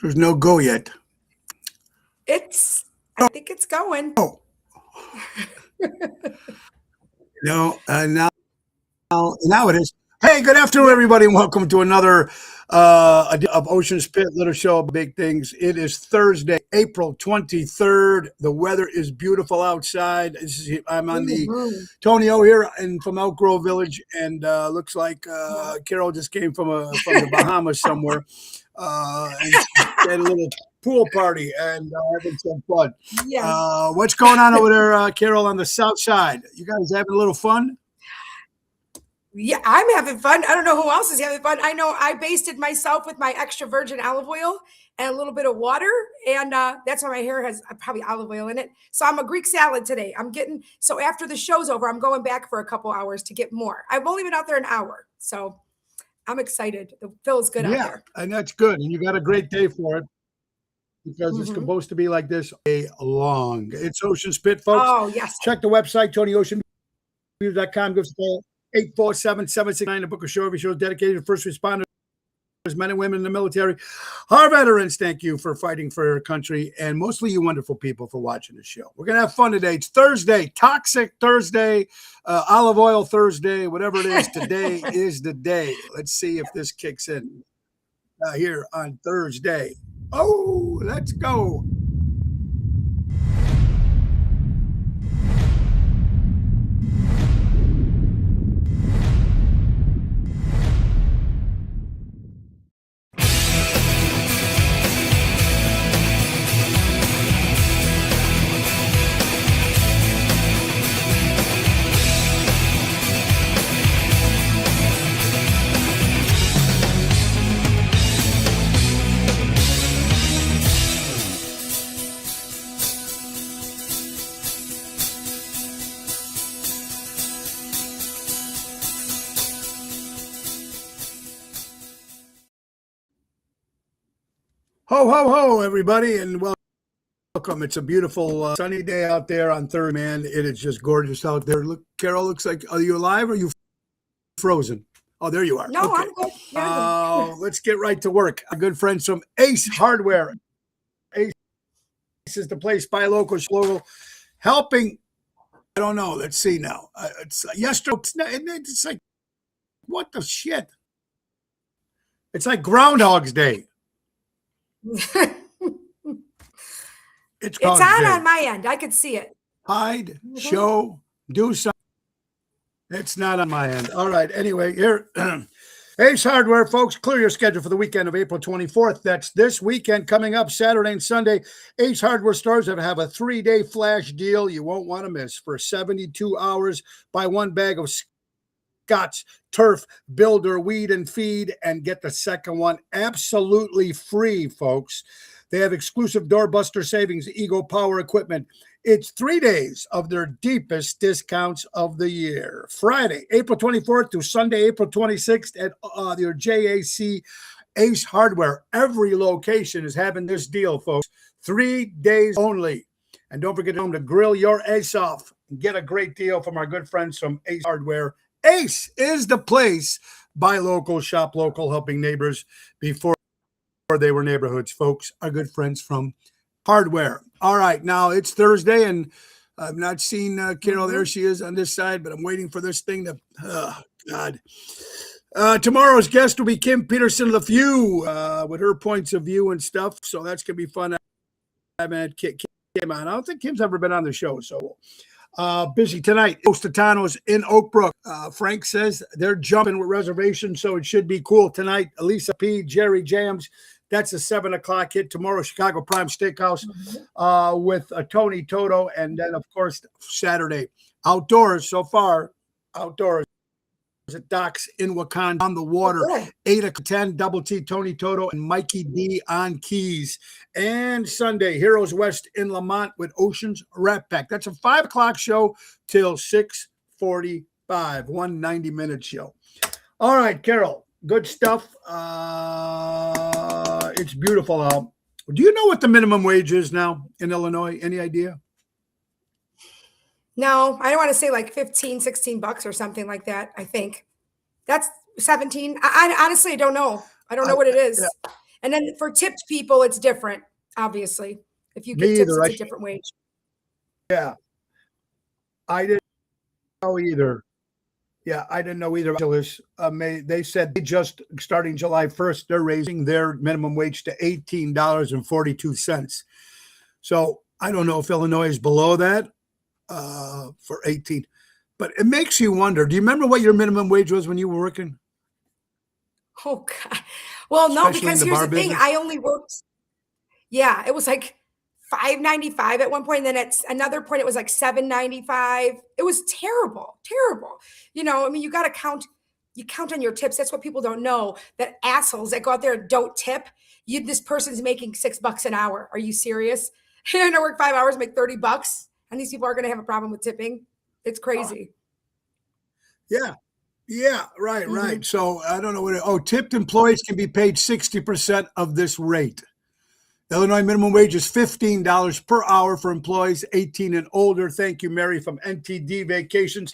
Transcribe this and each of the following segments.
There's no go yet. I think it's going. Oh, no, now it is. Hey, good afternoon, Yep. everybody, and welcome to another edition of Ocean Spit Little Show of Big Things. It is Thursday, April 23rd. The weather is beautiful outside. I'm on the Mhm. Tony O here from Elk Grove Village, and looks like Wow. Carol just came from the Bahamas somewhere, and she had a little pool party and having some fun. Yeah. What's going on over there, Carol, on the south side? You guys having a little fun? Yeah, I'm having fun. I don't know who else is having fun. I know I basted myself with my extra virgin olive oil and a little bit of water, and that's why my hair has probably olive oil in it. So I'm a Greek salad today. So after the show's over, I'm going back for a couple hours to get more. I've only been out there an hour, so I'm excited. It feels good out Yeah, there. and that's good. And you got a great day for it because it's Mhm. supposed to be like this a long. It's Ocean Spit, folks. Oh, yes. Check the website, TonyOceanViews.com. Give us a call, 847-769. The book of show. Every show is dedicated to first responders, men and women in the military. Our veterans, thank you for fighting for your country, and mostly you wonderful people for watching the show. We're going to have fun today. It's Thursday, Toxic Thursday, Olive Oil Thursday, whatever it is. Today is the day. Let's see if this kicks in here on Thursday. Oh, let's go. Ho, ho, ho, everybody, and welcome. It's a beautiful sunny day out there on Thursday, man. It is just gorgeous out there. Look, Carol, looks like, are you alive or are you frozen? Oh, there you are. No, Okay. I'm good. Yeah. Let's get right to work. Our good friends from Ace Hardware. Ace is the place, buy local, helping. I don't know. Let's see now. It's yesterday. It's like, what the shit? It's like Groundhog's Day. It's It's on my end. I could see it. Hide, show, do something. It's not on my end. All right. Anyway, here, Ace Hardware, folks, clear your schedule for the weekend of April 24th. That's this weekend coming up, Saturday and Sunday. Ace Hardware stores have a 3-day flash deal you won't want to miss. For 72 hours, buy one bag of Scott's Turf Builder Weed and Feed and get the second one absolutely free, folks. They have exclusive doorbuster savings, Ego Power equipment. It's 3 days of their deepest discounts of the year. Friday, April 24th through Sunday, April 26th at your JAC Ace Hardware. Every location is having this deal, folks. 3 days only. And don't forget to grill your ace off and get a great deal from our good friends from Ace Hardware. Ace is the place. Buy local, shop local, helping neighbors before they were neighborhoods, folks. Our good friends from Hardware. All right, now it's Thursday, and I've not seen Carol. There she is on this side, but I'm waiting for this thing to. Oh, God. Tomorrow's guest will be Kim Peterson of The Few with her points of view and stuff. So that's gonna be fun. I haven't had Kim on. I don't think Kim's ever been on the show. So busy tonight. Ostatanos in Oak Brook. Frank says they're jumping with reservations, so it should be cool tonight. Elisa P, Jerry Jams. That's a 7 o'clock hit tomorrow. Chicago Prime Steakhouse with Tony Toto. And then, of course, Saturday. Outdoors so far. Outdoors at Docks in Wakanda on the water. 8 to 10, Double T, Tony Toto, and Mikey D on keys. And Sunday, Heroes West in Lamont with Oceans Rat Pack. That's a 5 o'clock show till 6:45. 190-minute show. All right, Carol. Good stuff. It's beautiful out. Do you know what the minimum wage is now in Illinois? Any idea? No, I don't want to say like 15, 16 bucks or something like that. I think that's 17. I honestly don't know. I don't know what it is. And then for tipped people, it's different, obviously. If you get Me tips, either. it's a different wage. Yeah, I didn't know either. Yeah, I didn't know either. They said they just starting July 1st, they're raising their minimum wage to $18.42. So I don't know if Illinois is below that for 18, but it makes you wonder. Do you remember what your minimum wage was when you were working, Oh God. Well, no, especially in because the here's bar the thing. business? I only worked, yeah, it was like 5.95 at one point, and then at another point it was like 7.95. It was terrible, terrible. I mean, you count on your tips. That's what people don't know. That assholes that go out there and don't tip. This person's making $6 an hour. Are you serious? You're gonna work 5 hours, make $30, and these people are gonna have a problem with tipping. It's crazy. Yeah. Yeah, right, Mhm. right. So I don't know tipped employees can be paid 60% of this rate. Illinois minimum wage is $15 per hour for employees 18 and older. Thank you, Mary from NTD Vacations.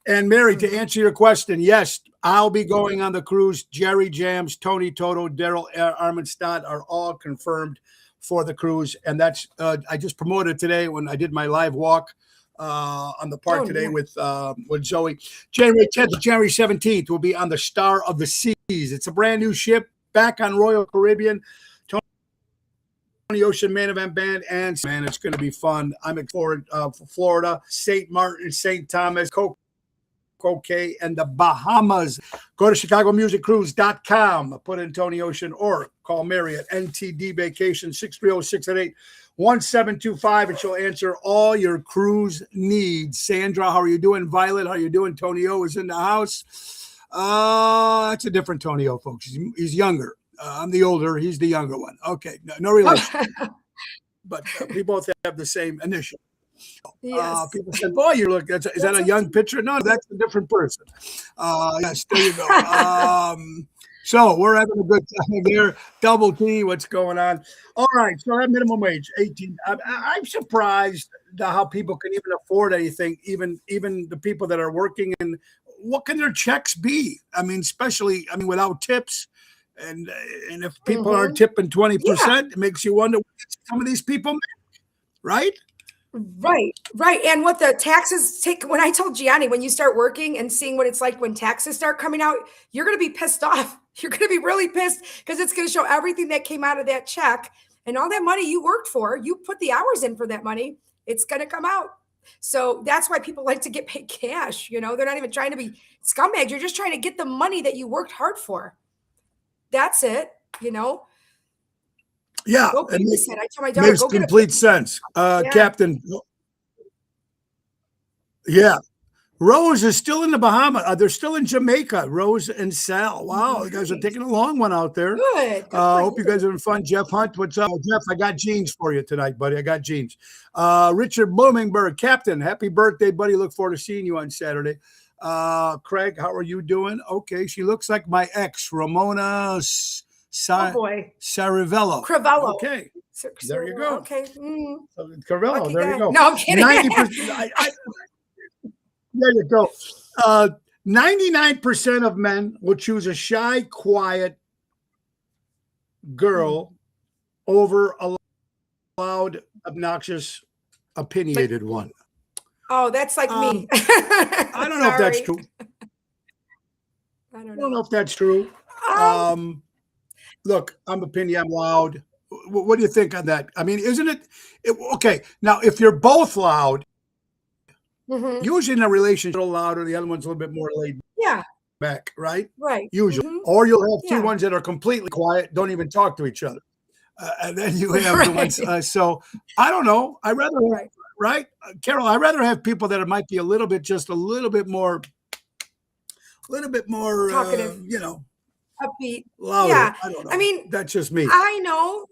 And Mary, to Mhm. answer your question, yes, I'll be going on the cruise. Jerry Jams, Tony Toto, Daryl Armenstadt are all confirmed for the cruise. And that's I just promoted today when I did my live walk on the park Oh, today yeah. with Zoe. January 10th to January 17th will be on the Star of the Seas. It's a brand new ship back on Royal Caribbean. Tony Ocean Main Event Band, and man, it's going to be fun. I'm exploring for Florida, St. Martin, St. Thomas, Coco Cay, and the Bahamas. Go to ChicagoMusicCruise.com. Put in Tony Ocean or call Mary at NTD Vacation 630-688-1725, and she'll answer all your cruise needs. Sandra, how are you doing? Violet, how are you doing? Tony O is in the house. That's a different Tony O, folks. He's younger. I'm the older. He's the younger one. Okay, no relation, but we both have the same initial. Yes. People said, "Boy, you look. Is that That's a young okay. picture?" No, that's a different person. Yes, there you go. So we're having a good time there. Double T, what's going on? All right, so that minimum wage, 18. I'm surprised how people can even afford anything, even the people that are working. And what can their checks be? I mean, especially, without tips. And if people are Mhm. tipping Yeah. 20%, it makes you wonder what some of these people make, right? Right, right, and what the taxes take when I told Gianni, when you start working and seeing what it's like when taxes start coming out, you're gonna be pissed off. You're gonna be really pissed because it's gonna show everything that came out of that check and all that money you worked for, you put the hours in for that money, it's gonna come out. So that's why people like to get paid cash, they're not even trying to be scumbags, you're just trying to get the money that you worked hard for. That's it, you know? Yeah, Go it babysit. I tell my daughter, makes "Go get a complete babysit." sense. Yeah. Captain, yeah. Rose is still in the Bahamas. They're still in Jamaica. Rose and Sal. Wow, you guys are Nice. taking a long one out there. Good for Hope you you. guys are having fun. Jeff Hunt, what's up? Jeff, I got jeans for you tonight, buddy. I got jeans. Richard Bloomingberg, Captain, happy birthday, buddy. Look forward to seeing you on Saturday. Craig, how are you doing? Okay, she looks like my ex, Ramona Oh, boy. Saravello. Crivello. Okay, there you Crivello. go. Okay. Carvello, Lucky there you guy. go. No, I'm kidding. 90%. There you go. 99% of men will choose a shy, quiet girl over a loud, obnoxious, Like, opinionated one. oh, that's like me. I don't know if that's Sorry. true. I I don't don't know. know if that's true. Um, Look, I'm opinion, I'm loud. What do you think on that? I mean, isn't okay? Now, if you're both loud, mhm. usually in a relationship, a little louder, the other one's a little bit more laid Yeah, back, right? right. Usually. Mhm. Or you'll have two Yeah. ones that are completely quiet, don't even talk to each other. And then you have the ones. Right. So I don't know. I rather have, Right. right, Carol. I rather have people that might be a little bit, just a little bit more, Talkative, you know, upbeat. louder. Yeah. I don't I know. mean, That's just me. I know.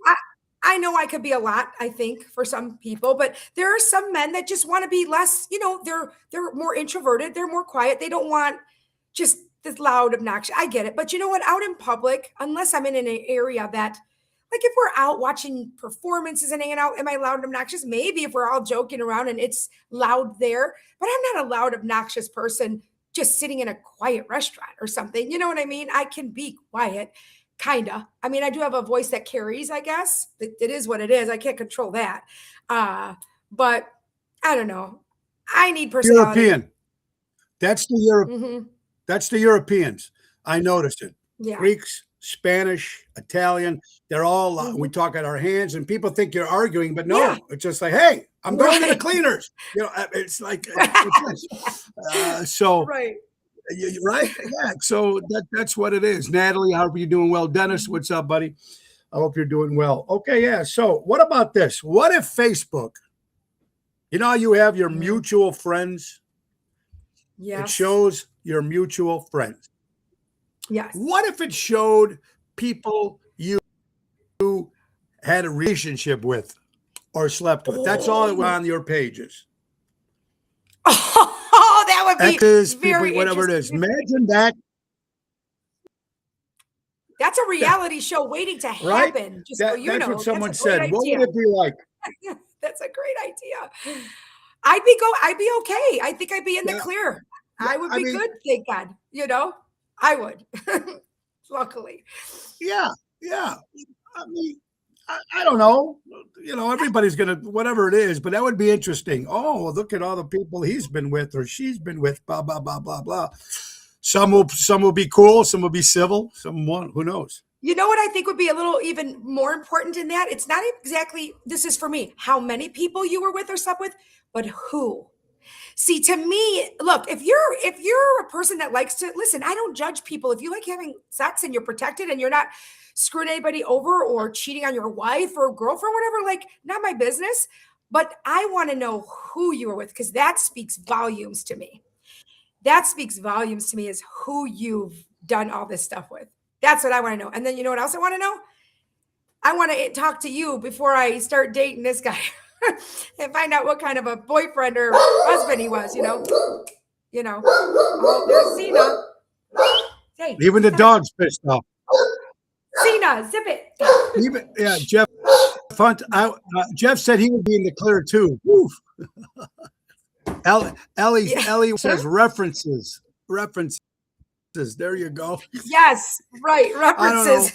I know I could be a lot, I think, for some people, but there are some men that just want to be less, they're more introverted, they're more quiet. They don't want just this loud, obnoxious. I get it. But you know what? Out in public, unless I'm in an area that like if we're out watching performances and hanging out, am I loud and obnoxious? Maybe if we're all joking around and it's loud there, but I'm not a loud, obnoxious person just sitting in a quiet restaurant or something. You know what I mean? I can be quiet. Kinda. I mean, I do have a voice that carries, I guess. It is what it is. I can't control that. But I don't know. I need personality. European. That's the Europe. Mhm. That's the Europeans. I noticed it. Yeah. Greeks, Spanish, Italian, they're all, we Mhm. talk at our hands and people think you're arguing, but no, Yeah. it's just like, hey, I'm going to the Right. cleaners. It's like, so, Right. right? Yeah. So that's what it is. Natalie, how are you doing? Well, Dennis, Mhm. what's up, buddy? I hope you're doing well. Okay. Yeah. So, what about this? What if Facebook, you know, how you have your Mm. mutual friends? It Yes. shows your mutual friends. Yes. What if it showed people you had a relationship with or slept with? That's all that was on your pages. Oh, that would be Exes, people, very whatever it is. interesting. Imagine that, That's a reality show waiting to right? happen, just so you That's know. what someone That's a great said. What would idea. it be like? That's a great idea. I'd be okay. I think I'd be in the Yeah, clear. yeah. I would I be mean, good, thank God. You know, I would. Luckily. yeah, yeah. I mean, I don't know. You know, everybody's gonna whatever it is, but that would be interesting. Oh, look at all the people he's been with or she's been with. Blah blah blah blah blah. Some will be cool. Some will be civil. Some won't. Who knows? You know what I think would be a little even more important in that? It's not exactly, this is for me, how many people you were with or slept with, but who. See, to me, look, if you're a person that likes to listen, I don't judge people. If you like having sex and you're protected and you're not screwing anybody over or cheating on your wife or girlfriend, whatever, like not my business. But I want to know who you were with because that speaks volumes to me. That speaks volumes to me is who you've done all this stuff with. That's what I want to know. And then you know what else I want to know? I want to talk to you before I start dating this guy and find out what kind of a boyfriend or husband he was, you know. You know. Oh, there's Cena. Hey, Even the stop. dog's pissed off. Cena, zip it. Even yeah, Jeff Hunt. Jeff said he would be in the clear too. Woof. Ellie Yeah. says references. References. There you go. Yes, right. I don't know.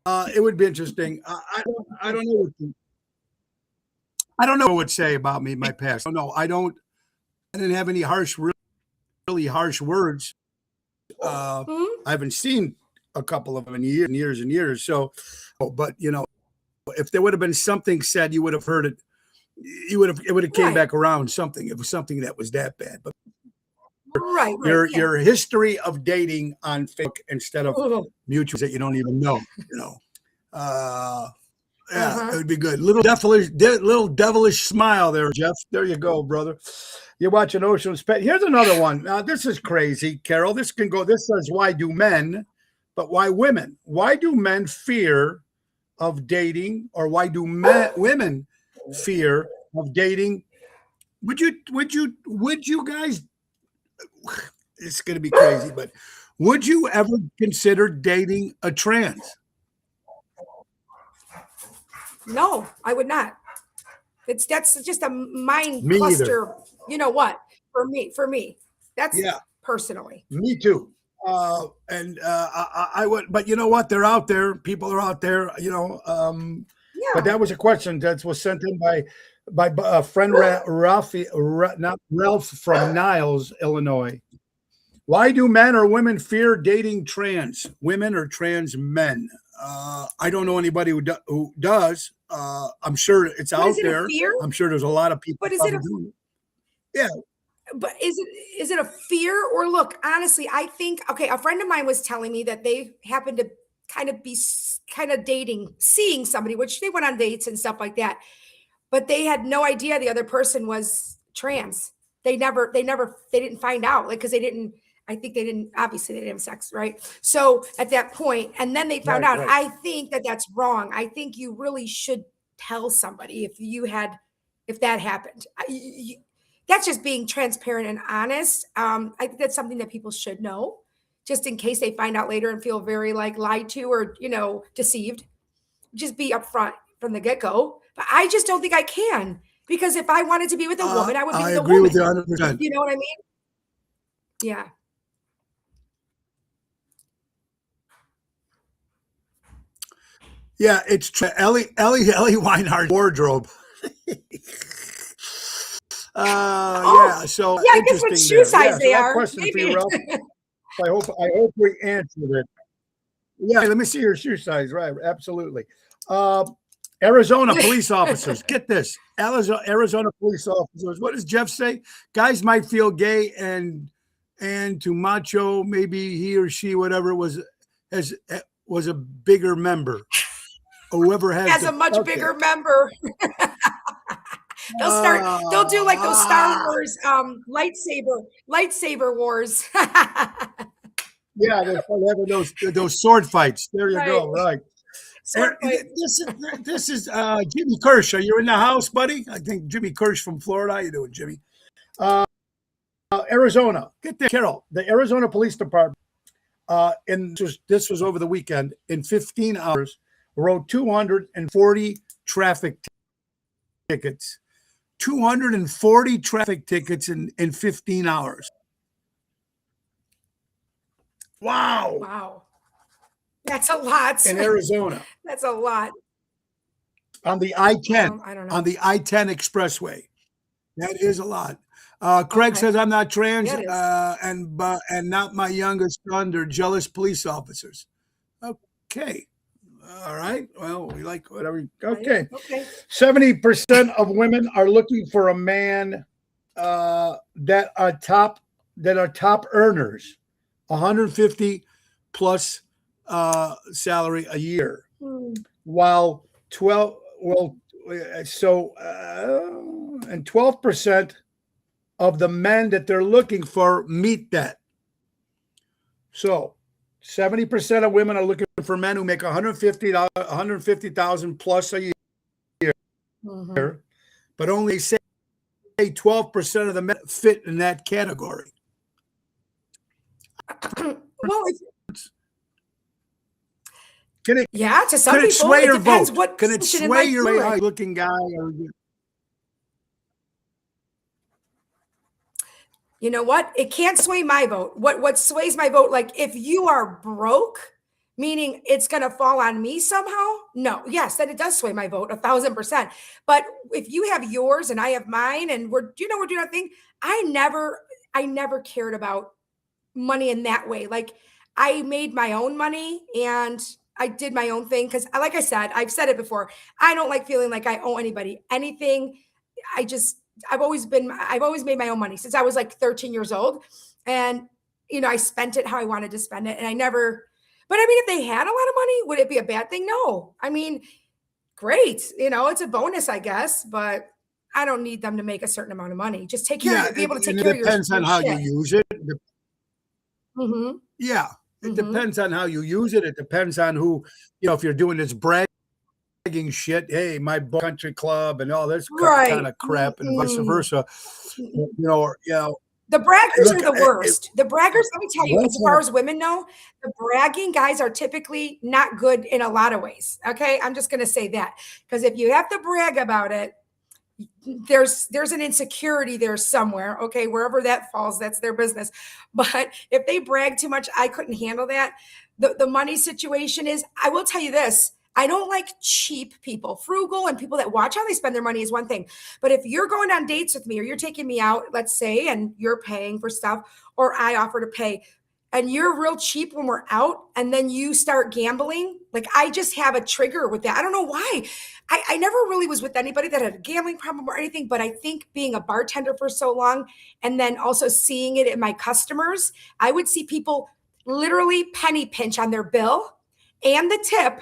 References. It would be interesting. I don't know. I don't know what would say about me in my past. No, I don't. I didn't have any really harsh words. Mhm. I haven't seen a couple of them in years and years. So, but you know, if there would have been something said, you would have heard it. It would have came Right. back around something. It was something that was that bad. But Right. Yeah. your history of dating on Facebook instead of Mhm. mutuals that you don't even know, you know. Yeah, Uh-huh. it would be good. Little devilish smile there, Jeff. There you go, brother. You're watching Ocean's Pet. Here's another one. This is crazy, Carol. This can go. This says, why do men, but why women? Why do men fear of dating, or why do women fear of dating? Would you guys? It's going to be crazy, but would you ever consider dating a trans? No, I would not. That's just a mind Me either. cluster. You know what? For me, that's Yeah. personally. Me too. I would, but you know what? They're out there. People are out there. You know. But Yeah. that was a question that was sent in by a friend not Ralph from Niles, Illinois. Why do men or women fear dating trans women or trans men? I don't know anybody who does. I'm sure it's But out is it a there. fear? I'm sure there's a lot of people But is it probably a doing it. Yeah. but is it a fear or look, honestly, I think okay, a friend of mine was telling me that they happened to kind of be kind of dating, seeing somebody, which they went on dates and stuff like that. But they had no idea the other person was trans. They didn't find out, like, because they didn't, I think they didn't, obviously they didn't have sex, right? So at that point, and then they found Right. out, Right. I think that that's wrong. I think you really should tell somebody if that happened. That's just being transparent and honest. I think that's something that people should know, just in case they find out later and feel very like lied to or, deceived. Just be upfront from the get-go. But I just don't think I can, because if I wanted to be with a woman, I would be I with a agree with woman. you 100%. You know what I mean? Yeah. Yeah, it's Ellie Weinhardt wardrobe. Oh, Yeah, so yeah, I guess what interesting shoe there. size Yeah, so they that are. question for you, Maybe. Ralph. I hope we answered it. Yeah, let me see your shoe size. Right, absolutely. Uh, Arizona police officers, get this. Arizona police officers. What does Jeff say? Guys might feel gay and to macho, maybe he or she, whatever it was, has was a bigger member. Whoever has Has the a much okay. bigger member. They'll do like those Star Ah, Wars lightsaber wars. yeah, they're having those sword fights. There you Right. go. Right. Sword fight. This is Jimmy Kirsch. Are you in the house, buddy? I think Jimmy Kirsch from Florida. How you doing, Jimmy? Arizona. Get there, Carol. The Arizona Police Department. And this was over the weekend. In 15 hours, wrote 240 traffic tickets. 240 traffic tickets in 15 hours. Wow. Wow. That's a lot. In Arizona. That's a lot. On the I-10. I don't know. On the I-10 expressway. That is a lot. Craig Okay. says I'm not trans Yeah, it is. and not my youngest son. They're jealous police officers. Okay. All right. Well, we like whatever. Okay. Okay. 70% of women are looking for a man that are top earners, 150 plus salary a year, while 12% of the men that they're looking for meet that. So 70% of women are looking for men who make 150,000 plus a year, but only say 12% of the men fit in that category. Well, To some can it people, sway it your depends vote? what Can it position in sway life your you're in. looking guy? You know what? It can't sway my vote. What sways my vote? Like if you are broke, meaning it's going to fall on me somehow. No, yes, then it does sway my vote 1,000%. But if you have yours and I have mine, and we're doing our thing, I never cared about money in that way. Like I made my own money and I did my own thing because, like I said, I've said it before. I don't like feeling like I owe anybody anything. I've always made my own money since I was like 13 years old. And, I spent it how I wanted to spend it. And but I mean, if they had a lot of money, would it be a bad thing? No. I mean, great. It's a bonus, I guess, but I don't need them to make a certain amount of money. Just be able to take care of your It depends on how you use it. Mm-hmm. Yeah. It depends on how you use it. It depends on who, if you're doing this bragging shit, hey, my country club and all this kind of crap and vice versa. The braggers are the worst. The braggers, let me tell you, as far as women know, the bragging guys are typically not good in a lot of ways. Okay. I'm just going to say that because if you have to brag about it, there's an insecurity there somewhere. Okay. Wherever that falls, that's their business. But if they brag too much, I couldn't handle that. The money situation is, I will tell you this. I don't like cheap people. Frugal and people that watch how they spend their money is one thing. But if you're going on dates with me or you're taking me out, let's say, and you're paying for stuff, or I offer to pay, and you're real cheap when we're out, and then you start gambling, like I just have a trigger with that. I don't know why. I never really was with anybody that had a gambling problem or anything, but I think being a bartender for so long, and then also seeing it in my customers, I would see people literally penny pinch on their bill and the tip,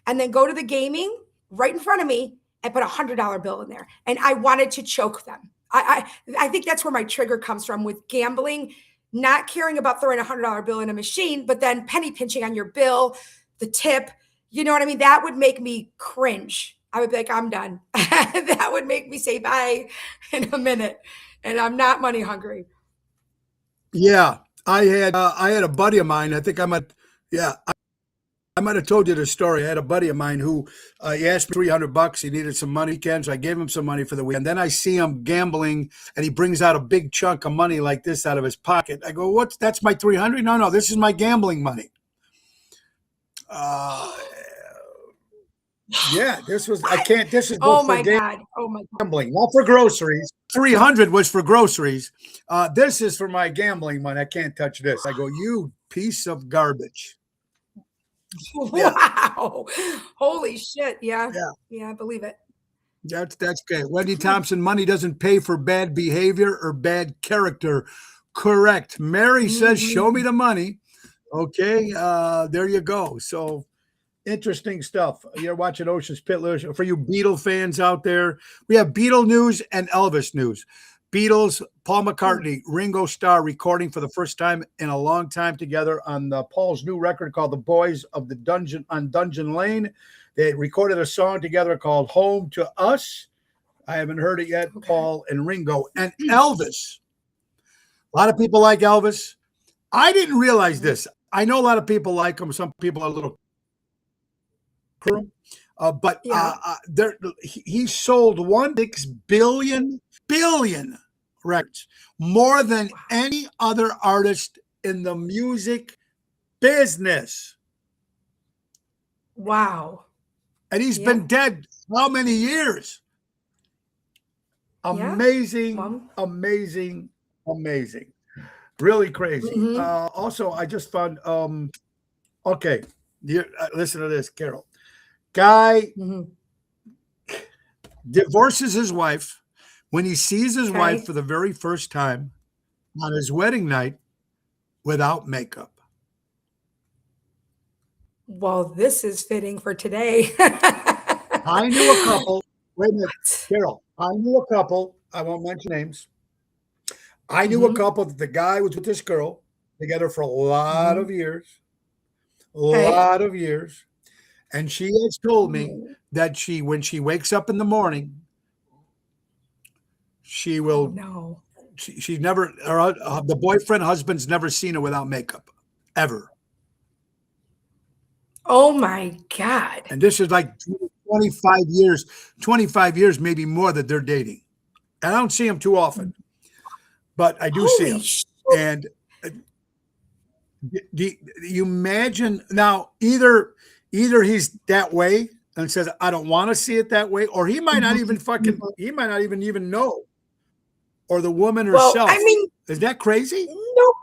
and then go to the gaming right in front of me and put $100 bill in there. And I wanted to choke them. I think that's where my trigger comes from with gambling, not caring about throwing $100 bill in a machine, but then penny pinching on your bill, the tip. You know what I mean? That would make me cringe. I would be like, I'm done. That would make me say bye in a minute. And I'm not money hungry. Yeah. I had a buddy of mine. I think I might have told you the story. I had a buddy of mine who he asked me $300. He needed some money, Ken, so I gave him some money for the weekend. Then I see him gambling, and he brings out a big chunk of money like this out of his pocket. I go, that's my $300? No, this is my gambling money. Yeah, this was I What? can't. This is Oh for my God. Oh my God. gambling, not for groceries. 300 was for groceries. This is for my gambling money. I can't touch this. I go, you piece of garbage. Yeah, Wow. Holy shit. Yeah. yeah. Yeah, I believe it. That's good. Wendy Thompson, money doesn't pay for bad behavior or bad character. Correct. Mary says, show me Mhm. the money. Okay, there you go. So interesting stuff. You're watching Ocean's Pit. For you Beatle fans out there, we have Beatle news and Elvis news. Beatles, Paul McCartney, Ringo Starr recording for the first time in a long time together on Paul's new record called "The Boys of the Dungeon" on Dungeon Lane. They recorded a song together called "Home to Us." I haven't heard it yet. Okay. Paul and Ringo and Elvis. A lot of people like Elvis. I didn't realize this. I know a lot of people like him. Some people are a little but Yeah. he sold 1.6 billion records, more than Wow. any other artist in the music business. Wow. And he's Yeah. been dead how many years? Yeah. Amazing, Well, amazing, amazing. Really crazy. mhm. Also, I just found okay, listen to this, Carol. Guy Mhm. divorces his wife when he sees his wife Okay. for the very first time on his wedding night without makeup. Well, this is fitting for today. I knew a couple. Wait a minute, What? Carol. I knew a couple. I won't mention names. I knew a Mhm. couple that the guy was with this girl together for a lot Mhm. of years, a Okay. lot of years. And she has told me Oh. that when she wakes up in the morning, she Oh, will, no. she's never, the boyfriend, husband's never seen her without makeup, ever. Oh my God. And this is like 25 years, maybe more that they're dating. And I don't see him too often, but I do see Holy him. shit. And do you imagine now? Either he's that way and says, "I don't want to see it that way," or he might not even he might not even know, or the woman Well, I herself. mean, Is that crazy? no,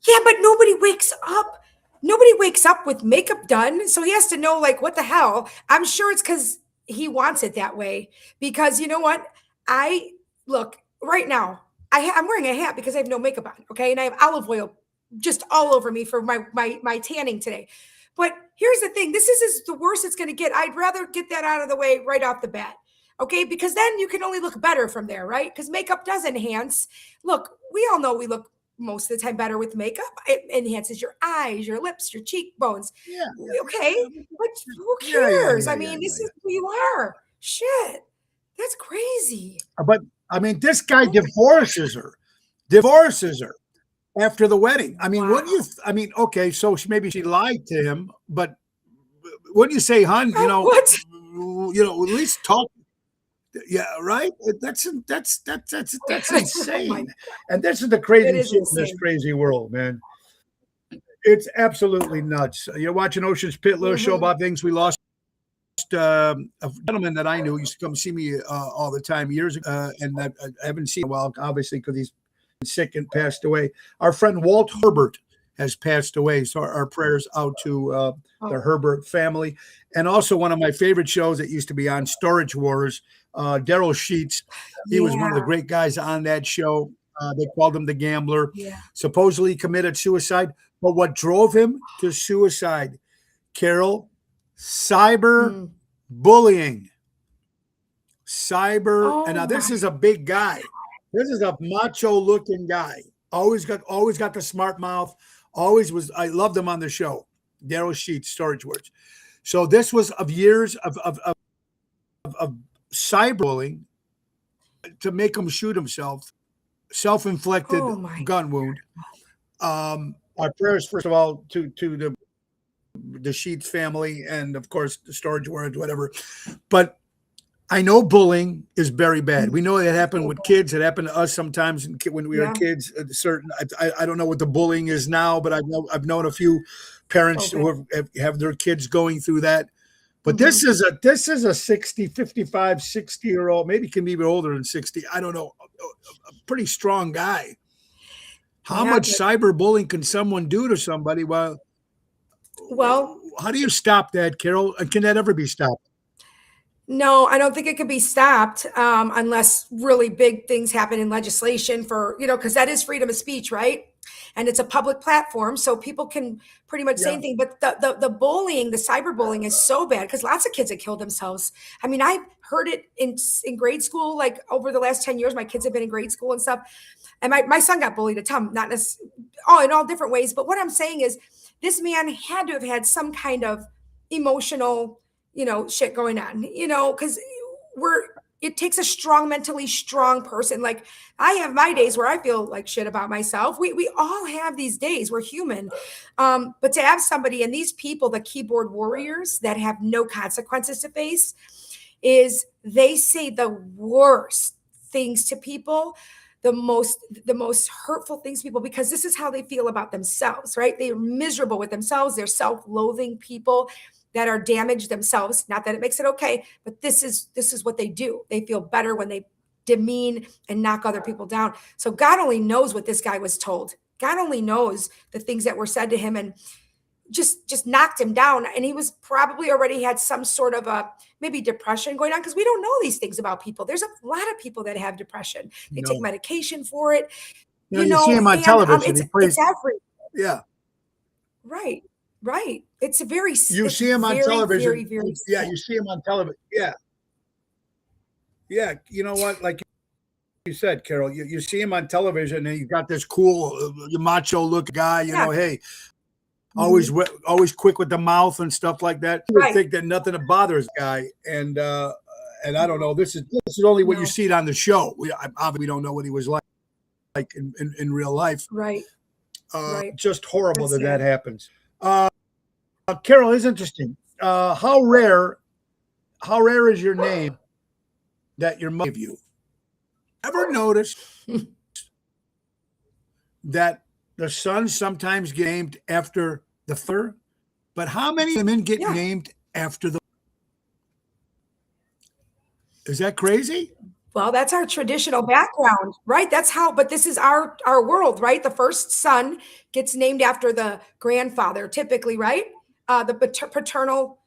yeah, but nobody wakes up. Nobody wakes up with makeup done. So he has to know, like, what the hell? I'm sure it's because he wants it that way. Because you know what? I look right now. I'm wearing a hat because I have no makeup on. Okay, and I have olive oil just all over me for my tanning today. But here's the thing: this is the worst it's going to get. I'd rather get that out of the way right off the bat. Okay, because then you can only look better from there, right? Because makeup does enhance. Look, we all know we look most of the time better with makeup. It enhances your eyes, your lips, your cheekbones. Yeah, Okay, but who yeah, yeah, cares? yeah, I yeah, mean, yeah, this is yeah. who you are. Shit, that's crazy. But I mean, this guy Oh my, divorces her after the wedding. I mean, wow. what do you? I mean, okay, so maybe she lied to him, but wouldn't you say, "Hun, What? at least talk." Yeah, right. That's Oh my, insane. And this is the it crazy is shit in this insane. crazy world, man. It's absolutely nuts. You're watching Ocean's Pit, little show Mhm. about things we lost. A gentleman that I knew used to come see me all the time years ago, and I haven't seen him in a while, obviously, because he's sick and passed away. Our friend Walt Herbert has passed away, so our prayers out to the Oh, Herbert family. And also one of my favorite shows that used to be on, Storage Wars, Daryl Sheets. He was one of the yeah, great guys on that show. They called him the Gambler. yeah. Supposedly committed suicide, but what drove him to suicide, Carol? Cyber Mm. bullying. And Oh now this my, is a big guy. This is a macho looking guy. Always got the smart mouth. Always was. I loved him on the show. Daryl Sheets, Storage Words. So this was of years of cyberbullying to make him shoot himself. Self-inflicted oh my. gun wound. Our prayers, first of all, to the Sheets family, and of course the Storage Words, whatever. But I know bullying is very bad. We know it happened with kids. It happened to us sometimes when we were Yeah. kids. I don't know what the bullying is now, but I've known a few parents Okay. who have their kids going through that. But this is a 60, 55, 60-year-old, maybe can be even older than 60. I don't know. A pretty strong guy. How Yeah, much but- cyberbullying can someone do to somebody? Well, how do you stop that, Carol? And can that ever be stopped? No, I don't think it could be stopped unless really big things happen in legislation for, because that is freedom of speech, right? And it's a public platform, so people can pretty much say Yeah. anything. But the bullying, the cyberbullying is so bad because lots of kids have killed themselves. I mean, I've heard it in grade school, like over the last 10 years, my kids have been in grade school and stuff. And my son got bullied a ton, not necessarily, in all different ways. But what I'm saying is this man had to have had some kind of emotional shit going on, because it takes a mentally strong person. Like I have my days where I feel like shit about myself. We all have these days. We're human. But to have somebody and these people, the keyboard warriors that have no consequences to face, is they say the worst things to people, the most hurtful things to people, because this is how they feel about themselves, right? They're miserable with themselves. They're self-loathing people that are damaged themselves. Not that it makes it okay, but this is what they do. They feel better when they demean and knock other people down. So God only knows what this guy was told. God only knows the things that were said to him, and just knocked him down. And he was probably already had some sort of a maybe depression going on, because we don't know these things about people. There's a lot of people that have depression. They take medication for it. You see him on television. He plays every. Yeah. Right. Right. It's a very. You see him on television. Very, very yeah, you see him on television. Yeah. Yeah. You know what? Like you said, Carol, you see him on television and he's got this cool, macho look guy, hey, always quick with the mouth and stuff like that. You would think that nothing bothers guy. And I don't know. This is only what you see it on the show. We obviously don't know what he was like in real life. Right. Just horrible that happens. Carol, is interesting. How rare is your name that your mother gave you? Ever noticed that the sons sometimes get named after the father, but how many women get named after the? Is that crazy? Well, that's our traditional background, right? That's how, but this is our world, right? The first son gets named after the grandfather, typically, right? The paternal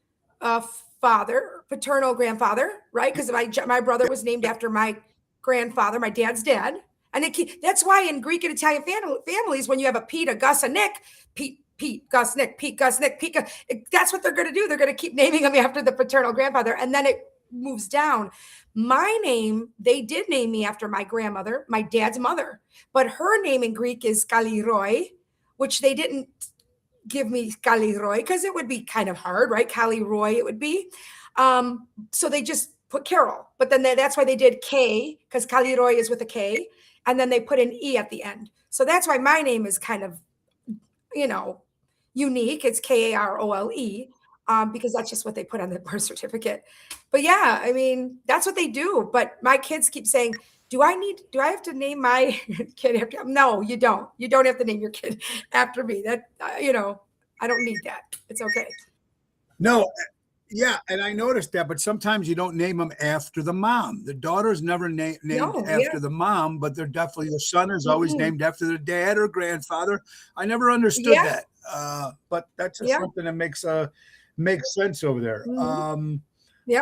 grandfather, right? Because my brother was named after my grandfather, my dad's dad. And that's why in Greek and Italian families, when you have a Pete, a Gus, a Nick, Pete, Gus, Nick, Pete, Gus, Nick, Pete, that's what they're going to do. They're going to keep naming them after the paternal grandfather. And then it moves down. My name, they did name me after my grandmother, my dad's mother, but her name in Greek is Kaliroi, which they didn't give me Kaliroi because it would be kind of hard, right? Kaliroi it would be. So they just put Carol, but then that's why they did K, because Kaliroi is with a K, and then they put an E at the end. So that's why my name is kind of, unique. It's Karole. Because that's just what they put on the birth certificate. But yeah, I mean, that's what they do. But my kids keep saying, do I have to name my kid after? No, you don't. You don't have to name your kid after me. That, I don't need that. It's okay. No. Yeah. And I noticed that, but sometimes you don't name them after the mom. The daughter's never named after the mom, but they're definitely, the son is always named after their dad or grandfather. I never understood that. But that's just something that makes sense over there.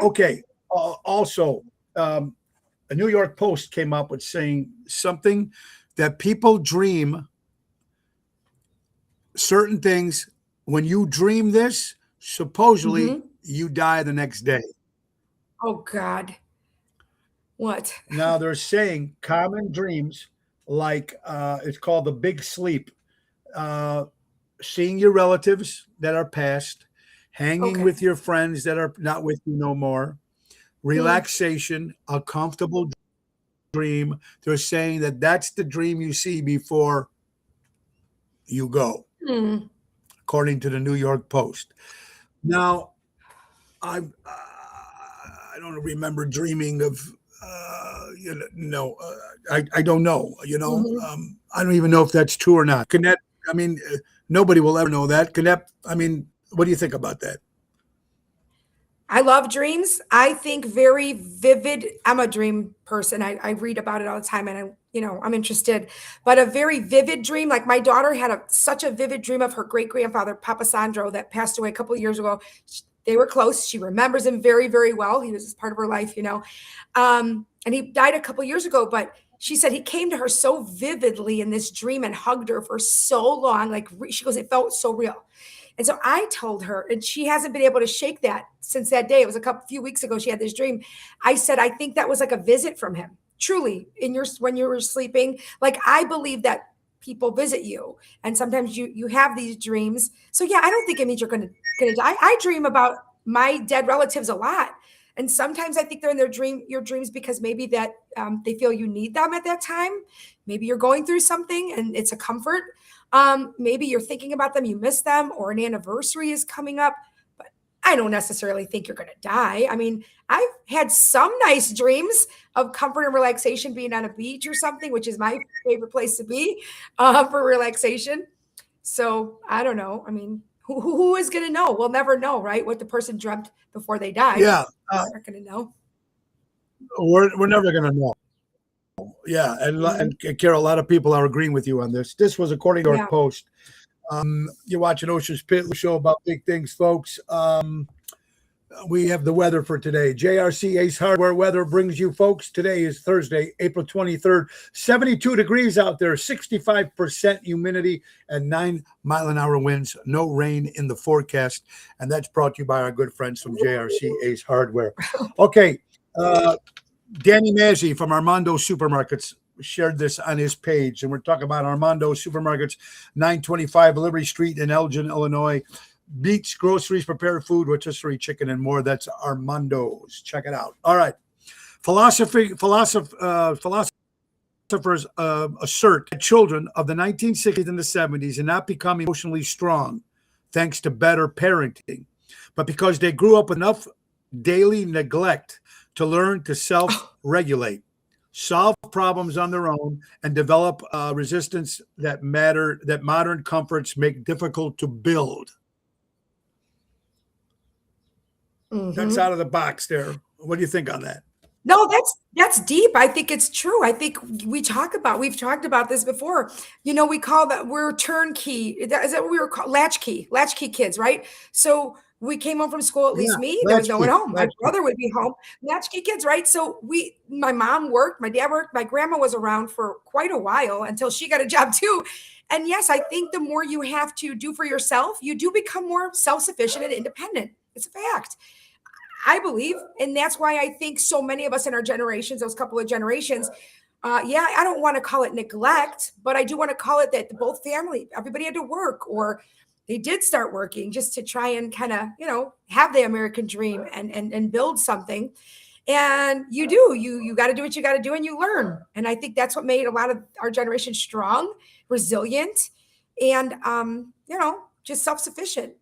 Okay. Also, a New York Post came up with saying something that people dream certain things. When you dream this, supposedly you die the next day. Oh God. What? Now they're saying common dreams, like it's called the big sleep, seeing your relatives that are passed, hanging with your friends that are not with you no more, relaxation, a comfortable dream. They're saying that that's the dream you see before you go, according to the New York Post. Now, I don't remember dreaming of, I don't know, I don't even know if that's true or not. Can that, nobody will ever know that. Can that, what do you think about that? I love dreams. I think very vivid. I'm a dream person. I read about it all the time and I'm interested. But a very vivid dream, like my daughter had such a vivid dream of her great grandfather, Papa Sandro, that passed away a couple of years ago. They were close. She remembers him very, very well. He was part of her life, and he died a couple of years ago, but she said he came to her so vividly in this dream and hugged her for so long. Like she goes, it felt so real. And so I told her, and she hasn't been able to shake that since that day. It was a few weeks ago. She had this dream. I said, I think that was like a visit from him. Truly, when you were sleeping, like I believe that people visit you, and sometimes you have these dreams. So yeah, I don't think it means you're gonna die. I dream about my dead relatives a lot, and sometimes I think they're in your dreams because maybe that they feel you need them at that time. Maybe you're going through something and it's a comfort. Maybe you're thinking about them, you miss them, or an anniversary is coming up, but I don't necessarily think you're going to die. I mean, I've had some nice dreams of comfort and relaxation being on a beach or something, which is my favorite place to be for relaxation. So I don't know. I mean, who is going to know? We'll never know, right? What the person dreamt before they died. Yeah. We're not going to know. We're never going to know. Yeah, and Carol, a lot of people are agreeing with you on this. This was according to our post. You're watching Ocean's Pit show about big things, folks. We have the weather for today. JRC Ace Hardware weather brings you, folks. Today is Thursday, April 23rd. 72 degrees out there, 65% humidity, and 9-mile-an-hour winds. No rain in the forecast. And that's brought to you by our good friends from JRC Ace Hardware. Okay. Danny Mazzi from Armando Supermarkets shared this on his page, and we're talking about Armando Supermarkets, 925 Liberty Street in Elgin, Illinois. Beets, groceries, prepared food, rotisserie chicken, and more. That's Armando's. Check it out. All right. Philosophers assert that children of the 1960s and the 70s did not become emotionally strong thanks to better parenting, but because they grew up with enough daily neglect to learn to self-regulate, solve problems on their own, and develop resistance that modern comforts make difficult to build. Mm-hmm. That's out of the box there. What do you think on that? No, that's deep. I think it's true. I think we've talked about this before. We call that we're turnkey. Is that what we were called? Latchkey kids, right? So we came home from school, at least me. There was no one home. My brother would be home. Latchkey kids, right? So my mom worked, my dad worked, my grandma was around for quite a while until she got a job too. And yes, I think the more you have to do for yourself, you do become more self-sufficient and independent. It's a fact. I believe. And that's why I think so many of us in our generations, those couple of generations, I don't want to call it neglect, but I do want to call it that both family, everybody had to work, or they did start working just to try and kind of, have the American dream and build something. And you got to do what you got to do, and you learn. And I think that's what made a lot of our generation strong, resilient, and, just self-sufficient.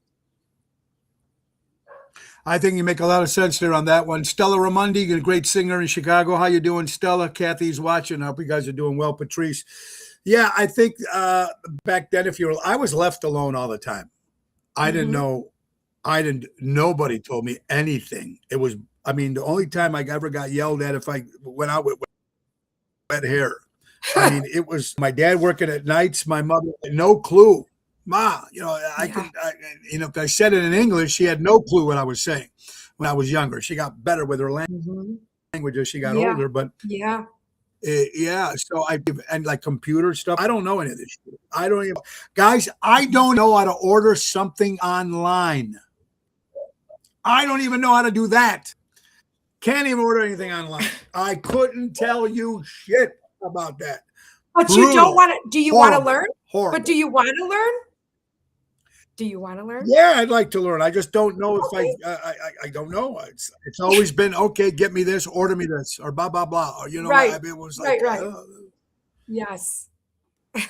I think you make a lot of sense there on that one. Stella Ramundi, a great singer in Chicago. How you doing, Stella? Kathy's watching. I hope you guys are doing well. Patrice. Yeah, I think back then, I was left alone all the time. I didn't know. Nobody told me anything. The only time I ever got yelled at if I went out with wet hair. It was my dad working at nights. My mother had no clue. Ma, if I said it in English, she had no clue what I was saying when I was younger. She got better with her language as she got older, but so and like computer stuff, I don't know any of this shit. I don't know how to order something online. I don't even know how to do that. Can't even order anything online. I couldn't tell you shit about that. But you don't want to. Do you want to learn? Horrible. But do you want to learn? Do you want to learn? Yeah, I'd like to learn. I just don't know if I don't know. It's always been, okay, get me this, order me this, or blah, blah, blah. Or, right. It was like, right. Yes.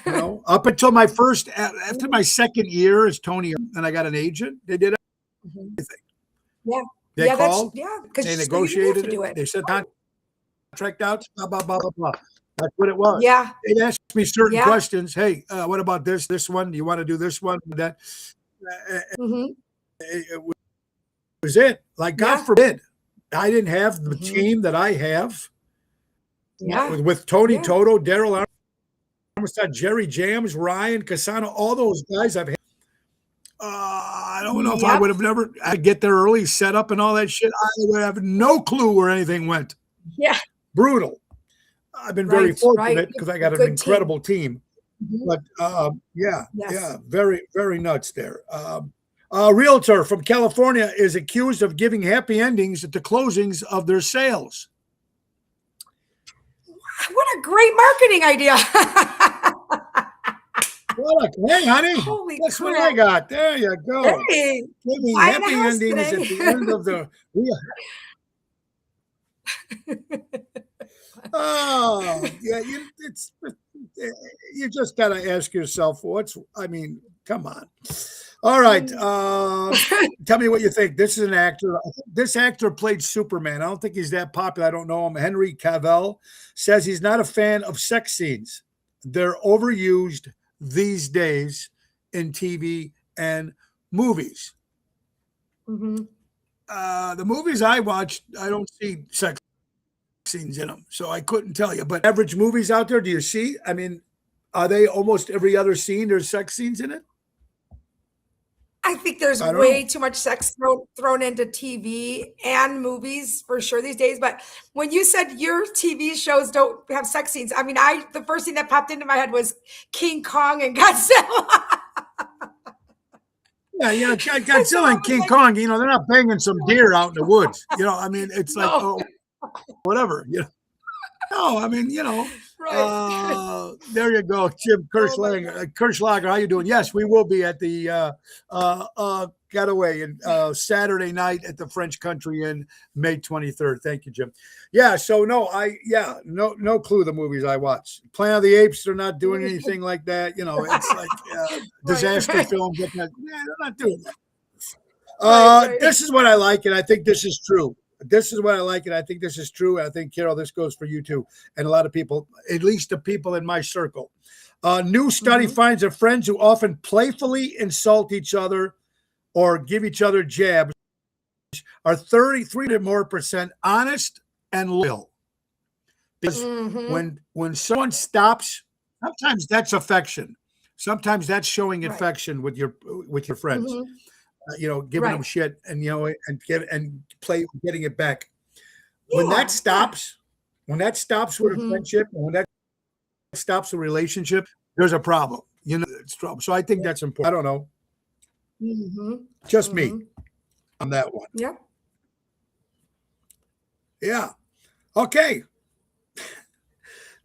Up until after my second year as Tony, and I got an agent, they did everything. Yeah. They called, because they negotiated it. They said contract out, blah, blah, blah, blah, blah. That's what it was. Yeah. They asked me certain questions. Hey, what about this one? Do you want to do this one? That. was it. Like, God Yeah. forbid, I didn't have the Mhm. team that I have Yeah. with Tony Yeah. Toto, Daryl Armstead, Jerry Jams, Ryan Casano, all those guys I've had. I don't know if I Yep. would have never I get there early, set up and all that shit. I would have no clue where anything went. Yeah. Brutal. I've been very Right. fortunate because I A got an good team. incredible team. Mhm. But yeah, Yes. very, very nuts there. A realtor from California is accused of giving happy endings at the closings of their sales. What a great marketing idea. Look, hey, honey, Holy guess what I crap. got? There you go. Hey, Giving buying a happy house endings today. at the end of the. Oh, yeah, you just got to ask yourself I mean, come on. All right, tell me what you think. This is an actor. This actor played Superman. I don't think he's that popular. I don't know him. Henry Cavill says he's not a fan of sex scenes. They're overused these days in TV and movies. Mhm. The movies I watch, I don't see sex scenes in them, so I couldn't tell you. But average movies out there, do you see? I mean, are they almost every other scene there's sex scenes in it? I think there's I don't way know. too much sex thrown into TV and movies for sure these days. But when you said your TV shows don't have sex scenes, I mean, the first thing that popped into my head was King Kong and Godzilla. Yeah, So Godzilla I and was King like, Kong, they're not banging some deer out in the woods. I mean, it's like, no, oh, whatever. No, I mean, right. there you go, Jim Oh my God. Kirschlager. How you doing? Yes, we will be at the getaway and Saturday night at the French Country Inn, May 23rd. Thank you, Jim. Yeah, so no, no clue the movies I watch. Planet of the Apes, they're not doing anything like that. It's like disaster Right. films. They're not doing that. Right. This is what I like, and I think this is true. This is what I like, and I think this is true. And I think, Carol, this goes for you too, and a lot of people, at least the people in my circle. New study Mhm. finds that friends who often playfully insult each other or give each other jabs are 33% more honest and loyal. Because Mhm. when someone stops, sometimes that's affection. Sometimes that's showing Right. affection with your friends. Mhm. Giving them Right. shit and getting it back. When Yeah. that stops, with a Mhm. friendship, and when that stops a relationship, there's a problem. It's trouble. So I think that's important. I don't know, Mhm. just me Mhm. on that one. Yep. Yeah. Okay.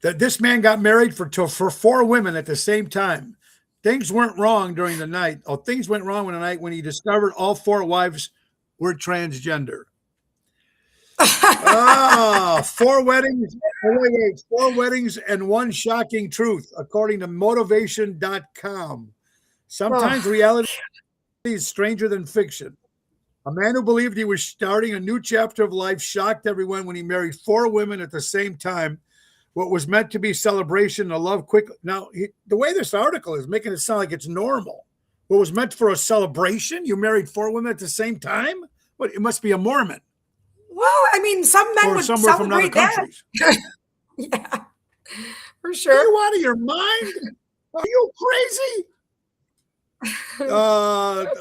That this man got married for 4 women at the same time. Things weren't wrong during the night. Oh, things went wrong in the night when he discovered all 4 wives were transgender. 4 weddings. Wait. 4 weddings and 1 shocking truth, according to motivation.com. Sometimes Oh. reality is stranger than fiction. A man who believed he was starting a new chapter of life shocked everyone when he married 4 women at the same time. What was meant to be celebration and love quickly. Now, the way this article is making it sound like it's normal. What was meant for a celebration, you married 4 women at the same time? What? It must be a Mormon Well, I mean, some men or would somewhere from other celebrate that. countries. Yeah, for Are sure. you out of your mind? Are you crazy?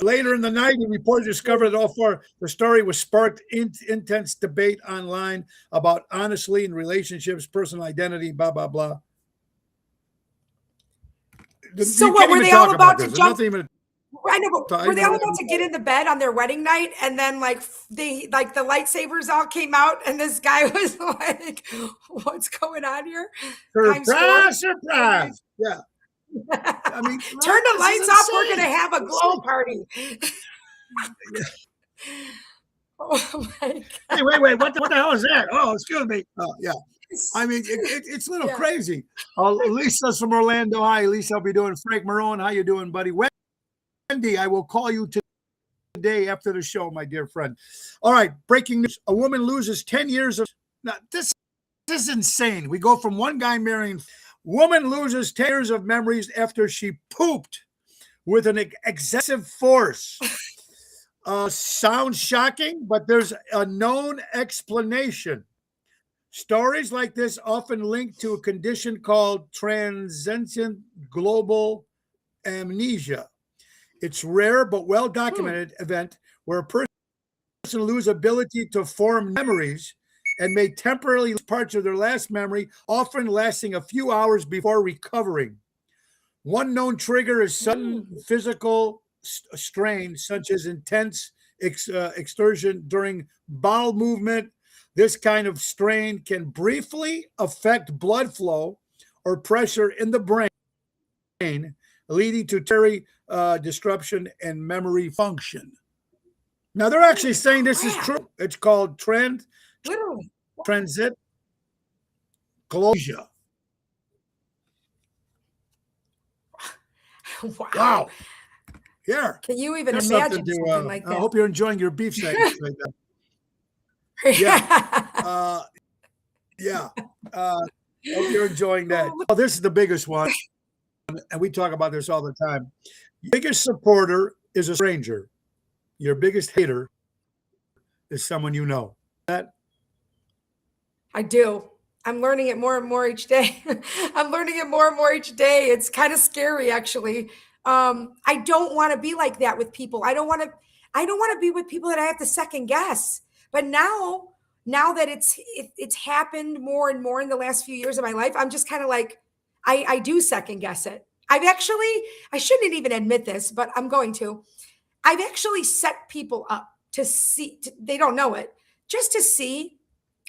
Later in the night, the reporter discovered that all 4. The story was sparked intense debate online about honestly in relationships, personal identity, blah blah blah. So You what can't were even they talk all about about this. to There's jump? nothing even. I know, but were they all about to get it. into bed on their wedding night, and then like the lightsabers all came out, and this guy was like, "What's going on here?" Times 4. Surprise! Yeah, I mean, Turn the this is lights off. We're insane. gonna have a glow party. Oh my Hey, God. wait! What the hell is that? Oh, excuse me. Oh, yeah. I mean, it's a little Yeah. crazy. Lisa's from Orlando. Hi, Lisa. How you doing? Frank Marone, how you doing, buddy? Wendy, I will call you today after the show, my dear friend. All right, breaking news. A woman loses 10 years of... Now, this is insane. We go from one guy marrying... Woman loses 10 years of memories after she pooped with an excessive force. Sounds shocking, but there's a known explanation. Stories like this often link to a condition called transient global amnesia. It's rare but well documented event where a person loses ability to form memories and may temporarily lose parts of their last memory, often lasting a few hours before recovering. One known trigger is sudden physical strain, such as intense exertion during bowel movement. This kind of strain can briefly affect blood flow or pressure in the brain, leading to temporary disruption in memory function. Now, they're actually saying this is true. It's called Literally. transit closure. Wow. Here. Can you even There's imagine something something like I that? hope you're enjoying your beef sandwich right now. Yeah. Yeah. Hope you're enjoying that. Oh, this is the biggest one. And we talk about this all the time. Your biggest supporter is a stranger. Your biggest hater is someone you know. That I do. I'm learning it more and more each day. I'm learning it more and more each day. It's kind of scary, actually. I don't want to be like that with people. I don't want to be with people that I have to second guess. But now that it's happened more and more in the last few years of my life, I'm just kind of like, I do second guess it. I shouldn't even admit this, but I'm going to. I've actually set people up to see, they don't know it, just to see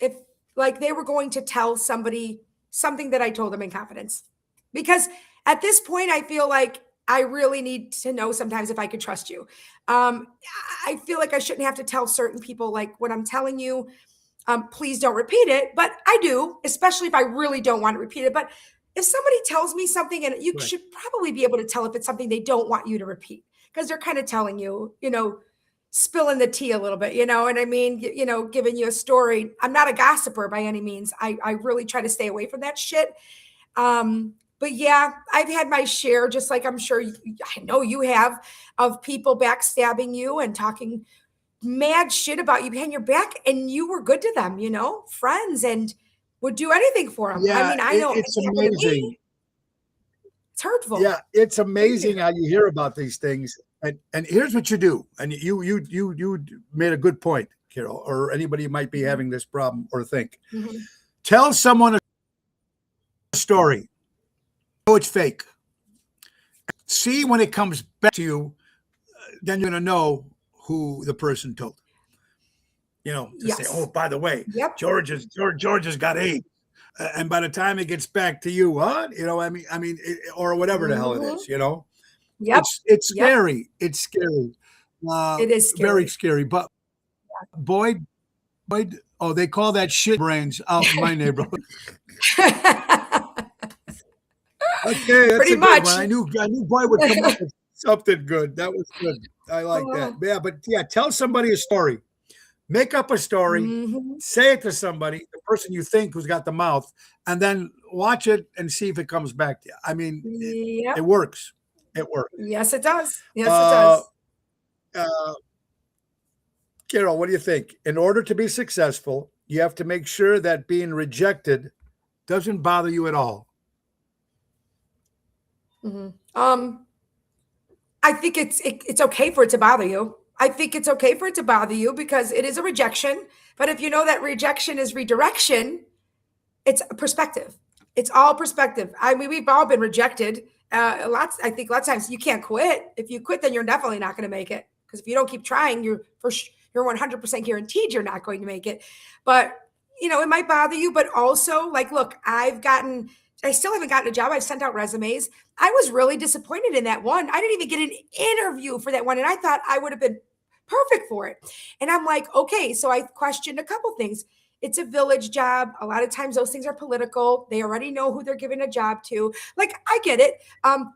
if like they were going to tell somebody something that I told them in confidence. Because at this point, I feel like I really need to know sometimes if I could trust you. I feel like I shouldn't have to tell certain people, like what I'm telling you, please don't repeat it. But I do, especially if I really don't want to repeat it. But if somebody tells me something, and you should probably be able to tell if it's something they don't want you to repeat, because they're kind of telling you, spilling the tea a little bit, and I mean, giving you a story. I'm not a gossiper by any means. I really try to stay away from that shit. But yeah, I've had my share, just like I'm sure I know you have, of people backstabbing you and talking mad shit about you behind your back, and you were good to them, friends, and would do anything for them. Yeah, I mean, I know it's amazing. It's hurtful. Yeah, it's amazing how you hear about these things. And here's what you do. And you made a good point, Carol, or anybody who might be having this problem or think. Mhm. Tell someone a story. Know it's fake. See when it comes back to you, then you're going to know who the person told. To say, oh, by the way, Yep. George has got AIDS. And by the time it gets back to you, what? Or whatever the hell it is, Yep. It's scary. It's scary. It is scary. Very scary. But Boyd, oh, they call that shit brains out in my neighborhood. Okay, that's Pretty a good much. one. I knew Boyd would come up with something good. That was good. I like that. Yeah, but tell somebody a story. Make up a story, say it to somebody, the person you think who's got the mouth, and then watch it and see if it comes back to you. I mean, it works. It works. Yes, it does. Yes, it does. Carol, what do you think? In order to be successful, you have to make sure that being rejected doesn't bother you at all. I think it's okay for it to bother you. I think it's okay for it to bother you because it is a rejection. But if you know that rejection is redirection, it's a perspective. It's all perspective. I mean, we've all been rejected. I think lots of times you can't quit. If you quit, then you're definitely not going to make it. Because if you don't keep trying, you're 100% guaranteed you're not going to make it. But it might bother you. But also, like, look, I still haven't gotten a job. I've sent out resumes. I was really disappointed in that one. I didn't even get an interview for that one. And I thought I would have been perfect for it. And I'm like, okay. So I questioned a couple things. It's a village job. A lot of times those things are political. They already know who they're giving a job to. Like, I get it.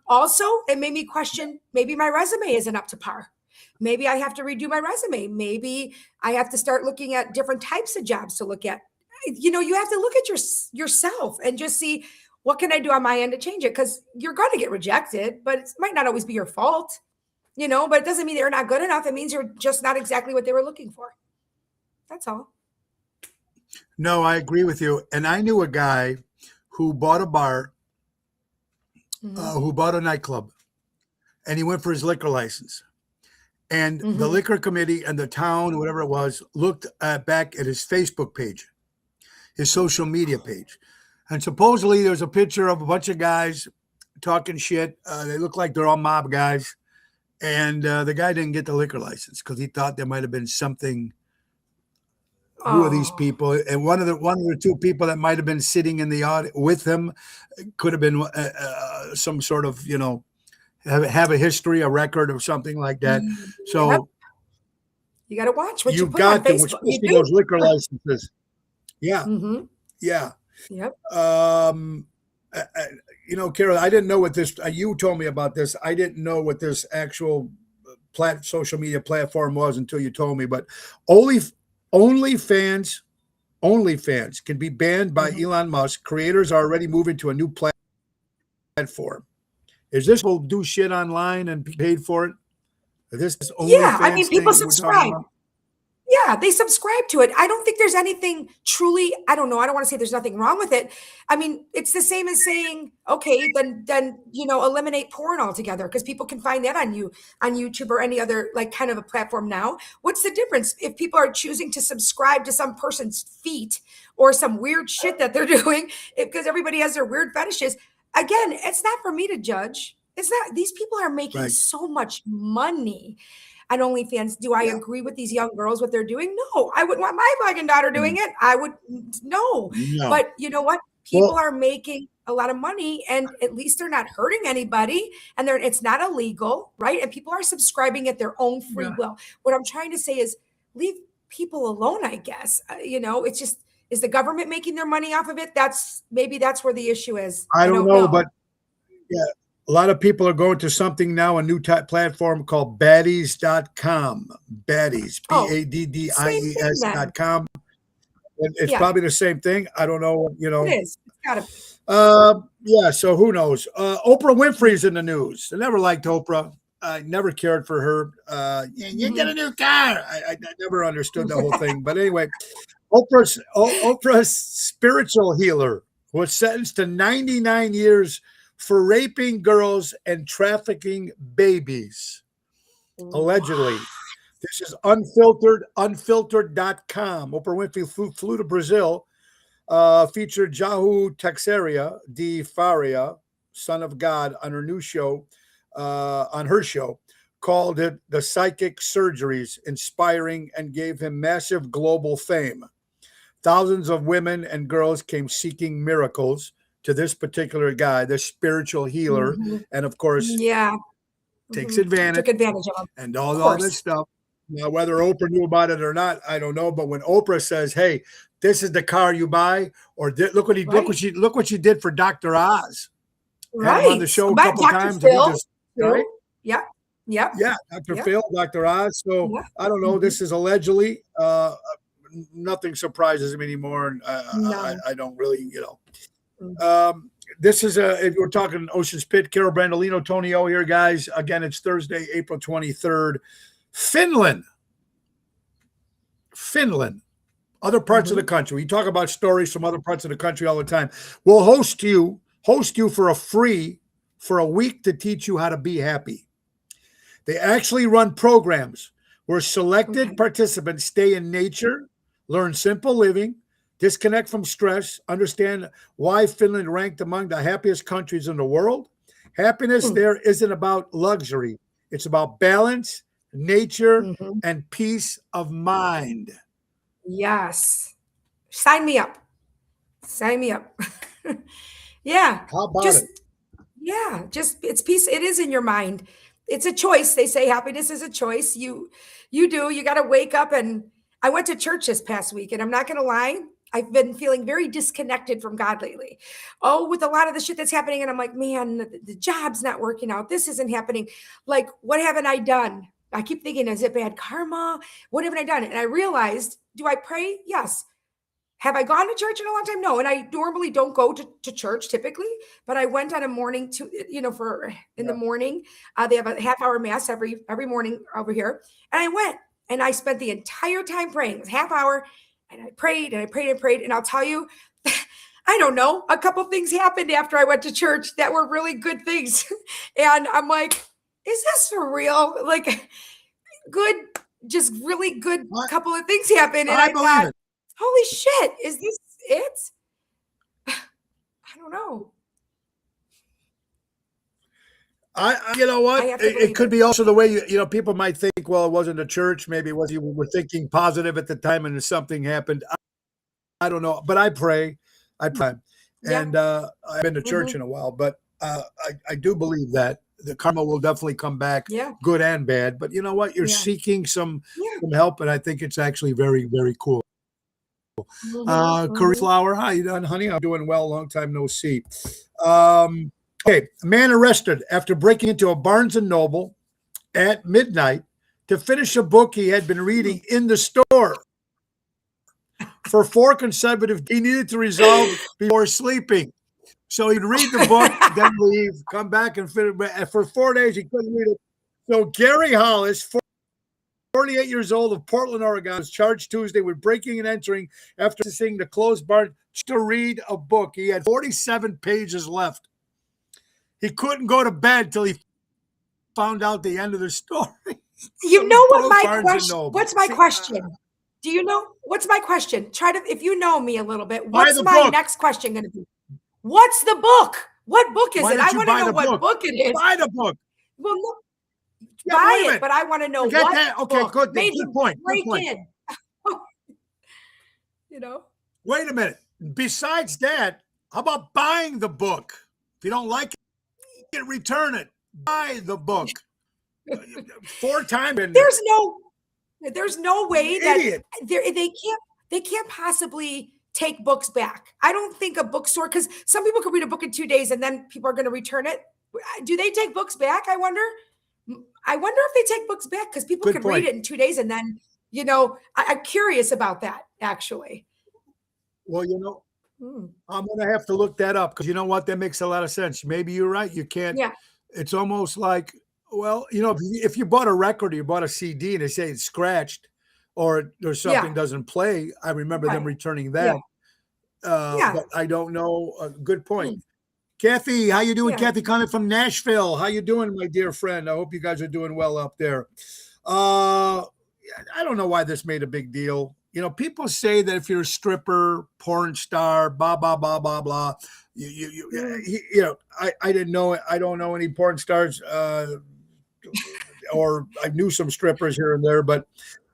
Also, it made me question, maybe my resume isn't up to par. Maybe I have to redo my resume. Maybe I have to start looking at different types of jobs to look at. You have to look at yourself and just see, what can I do on my end to change it? Because you're going to get rejected, but it might not always be your fault. but it doesn't mean they're not good enough. It means you're just not exactly what they were looking for. That's all. No, I agree with you. And I knew a guy who bought a bar, who bought a nightclub, and he went for his liquor license. And the liquor committee and the town, whatever it was, looked back at his Facebook page, his social media page. And supposedly there's a picture of a bunch of guys talking shit. They look like they're all mob guys. And the guy didn't get the liquor license because he thought there might have been something. Who are these people? And one of the two people that might have been sitting in the audience with him could have been some sort of, have a history, a record or something like that. So Yep. You got to watch what you you've put on got to, Facebook. You especially do. those liquor licenses. Yeah. Yeah. Yep. Carol, I didn't know what this, you told me about this. I didn't know what this actual social media platform was until you told me, but OnlyFans can be banned by Elon Musk. Creators are already moving to a new platform. Is this will do shit online and be paid for it? This OnlyFans people thing we're talking subscribe. about? Yeah, they subscribe to it. I don't think there's anything truly, I don't know. I don't want to say there's nothing wrong with it. I mean, it's the same as saying, okay, then eliminate porn altogether because people can find that on YouTube or any other like kind of a platform now. What's the difference if people are choosing to subscribe to some person's feet or some weird shit that they're doing because everybody has their weird fetishes? Again, it's not for me to judge. It's not. These people are making so much money on OnlyFans. Do I agree with these young girls, what they're doing? No, I wouldn't want my fucking daughter doing it. I would, no. But you know what? People are making a lot of money and at least they're not hurting anybody and it's not illegal, right? And people are subscribing at their own free will. What I'm trying to say is leave people alone, I guess. It's just, is the government making their money off of it? That's where the issue is. I don't know, but yeah. A lot of people are going to something now, a new platform called baddies.com. Baddies, BADDIES.com. It's probably the same thing. I don't know, It is. It's got to be. So who knows? Oprah Winfrey's in the news. I never liked Oprah. I never cared for her. You get a new car. I never understood the whole thing. But anyway, Oprah's spiritual healer was sentenced to 99 years for raping girls and trafficking babies, allegedly. This is unfiltered.com. Oprah Winfrey flew to Brazil, featured Jahu Teixeira de Faria, son of God, on her show, called it The Psychic Surgeries, inspiring, and gave him massive global fame. Thousands of women and girls came seeking miracles to this particular guy, this spiritual healer, and of course, takes advantage, took advantage of him, and all this stuff. Now, whether Oprah knew about it or not, I don't know. But when Oprah says, "Hey, this is the car you buy," or look what she did for Dr. Oz, had him on the show a couple times, Phil, right? Yeah, Dr. Phil, Dr. Oz. So I don't know. This is allegedly. Nothing surprises me anymore, and I don't really, this is if we're talking Ocean's Pit, Carol Brandolino, Tony O here, guys. Again, it's Thursday, April 23rd. Finland, other parts of the country. We talk about stories from other parts of the country all the time. We'll host you for a week to teach you how to be happy. They actually run programs where selected participants stay in nature, learn simple living, disconnect from stress, understand why Finland ranked among the happiest countries in the world. Happiness there isn't about luxury. It's about balance, nature, and peace of mind. Yes. Sign me up. Yeah. How about it? Yeah. It's peace. It is in your mind. It's a choice. They say happiness is a choice. You got to wake up. And I went to church this past week, and I'm not going to lie, I've been feeling very disconnected from God lately. With a lot of the shit that's happening. And I'm like, man, the job's not working out. This isn't happening. Like, what haven't I done? I keep thinking, is it bad karma? What haven't I done? And I realized, do I pray? Yes. Have I gone to church in a long time? No. And I normally don't go to church typically, but I went on a morning for in the morning. They have a half hour mass every morning over here. And I went and I spent the entire time praying. It was half hour. And I prayed and I prayed and prayed. And I'll tell you, I don't know, a couple things happened after I went to church that were really good things. And I'm like, is this for real? Like good, just really good couple of things happened. And I believe thought, it. holy shit, is this it? I don't know. You know what? I have to It believe could it. be also the way people might think, well, it wasn't a church. Maybe it was you were thinking positive at the time and something happened. I don't know, but I pray. Yeah. And I've been to church in a while, but I do believe that the karma will definitely come back, Yeah. good and bad. But you know what? You're Yeah. seeking some Yeah. help, and I think it's actually very, very cool. Mhm, Curry mhm. Flower, how you doing, honey? I'm doing well. Long time no see. Okay, a man arrested after breaking into a Barnes and Noble at midnight to finish a book he had been reading in the store. For 4 consecutive, he needed to resolve before sleeping. So he'd read the book, then leave, come back and finish. For 4 days, he couldn't read it. So Gary Hollis, 48 years old of Portland, Oregon, was charged Tuesday with breaking and entering after seeing the closed bar to read a book. He had 47 pages left. He couldn't go to bed till he found out the end of the story. You So know he what broke my Barnes and question? Noble. What's my See, question? Do you know what's my question? Try to, if you know me a little bit, Buy what's the my book. next question going to be? What's the book? What book is Why it? don't I you want to buy know the what book it is. Buy the book. Well, no, Yeah, wait a buy it, minute. but I want to know Forget what that. Okay, book good. made Good you point. Good break point. in. You know? Wait a minute. Besides that, how about buying the book? If you don't like it, return it. Buy the book. 4 times. There's no way that Idiot. they can't possibly take books back. I don't think a bookstore, because some people could read a book in 2 days and then people are going to return it. Do they take books back? I wonder if they take books back, because people Good could point. read it in 2 days and then, I'm curious about that actually. Well, I'm going to have to look that up because you know what? That makes a lot of sense. Maybe you're right. You can't. Yeah. It's almost like, well, if you bought a record or you bought a CD and they say it's scratched or there's something doesn't play, I remember them Right. returning that. Yeah. But I don't know. Good point. Hmm. Kathy, how you doing? Yeah. Kathy coming from Nashville. How you doing, my dear friend? I hope you guys are doing well up there. I don't know why this made a big deal. People say that if you're a stripper, porn star, blah blah blah blah blah. I didn't know. I don't know any porn stars, or I knew some strippers here and there, but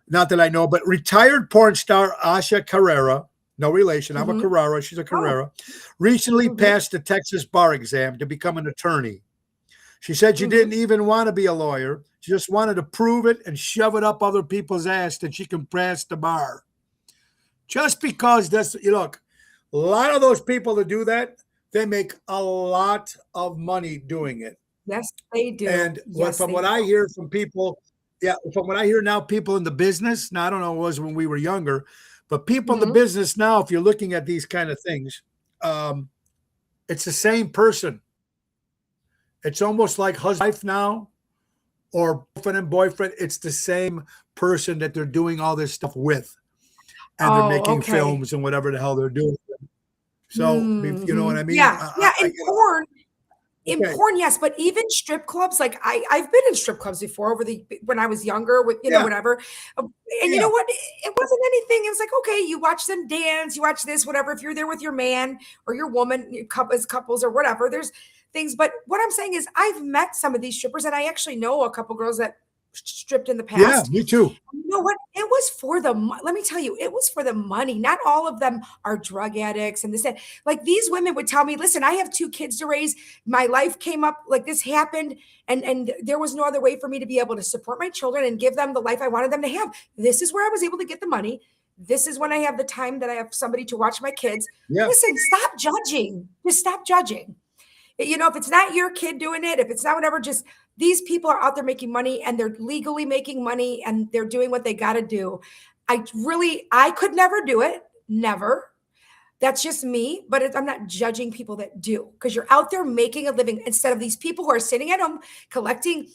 not that I know. But retired porn star Asha Carrera, no relation. I'm a Carrera. She's a Carrera. Recently passed the Texas bar exam to become an attorney. She said she didn't even want to be a lawyer. She just wanted to prove it and shove it up other people's ass that she can pass the bar. Just because look, a lot of those people that do that, they make a lot of money doing it. Yes, they do. And Yes, from what I hear from people, from what I hear now, people in the business, now I don't know what it was when we were younger, but people in the business now, if you're looking at these kind of things, it's the same person. It's almost like husband wife now, or girlfriend and boyfriend. It's the same person that they're doing all this stuff with, and they're making films and whatever the hell they're doing. So you know what I mean? Yeah, in porn. In porn, yes, but even strip clubs, like I've been in strip clubs before when I was younger with whatever. And you know what? It wasn't anything. It was like, okay, you watch them dance, you watch this, whatever. If you're there with your man or your woman, as couples or whatever, there's things. But what I'm saying is I've met some of these strippers, and I actually know a couple girls that stripped in the past. Yeah, me too. You know what? It was for let me tell you, it was for the money. Not all of them are drug addicts and this. Like these women would tell me, listen, I have 2 kids to raise. My life came up, like this happened, and there was no other way for me to be able to support my children and give them the life I wanted them to have. This is where I was able to get the money. This is when I have the time that I have somebody to watch my kids. Yeah. Listen, stop judging. Just stop judging. If it's not your kid doing it, if it's not whatever, just these people are out there making money, and they're legally making money, and they're doing what they got to do. I could never do it. Never. That's just me, but I'm not judging people that do, because you're out there making a living instead of these people who are sitting at home collecting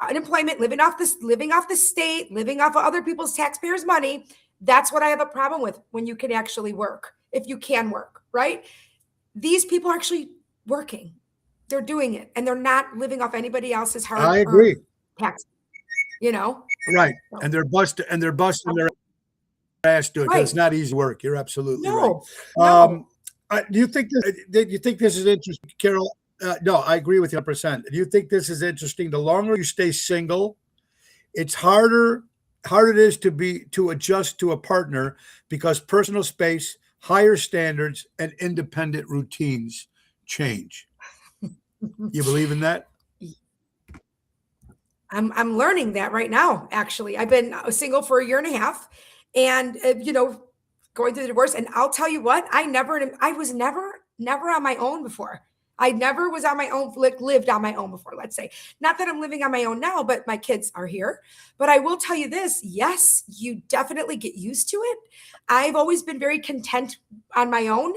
unemployment, living off the state, living off of other people's taxpayers' money. That's what I have a problem with, when you can actually work, if you can work, right? These people are actually working. They're doing it, and they're not living off anybody else's hard I agree. tax, you know? Right. And they're busting their ass to it, because it's not easy work. You're absolutely right. No. Do you think this is interesting, Carol? No, I agree with you 100%. Do you think this is interesting? The longer you stay single, it's harder it is to adjust to a partner, because personal space, higher standards, and independent routines change. You believe in that? I'm learning that right now. Actually, I've been single for a year and a half, and going through the divorce. And I'll tell you what, I was never on my own before. I never was on my own, lived on my own before, let's say. Not that I'm living on my own now, but my kids are here. But I will tell you this, yes, you definitely get used to it. I've always been very content on my own.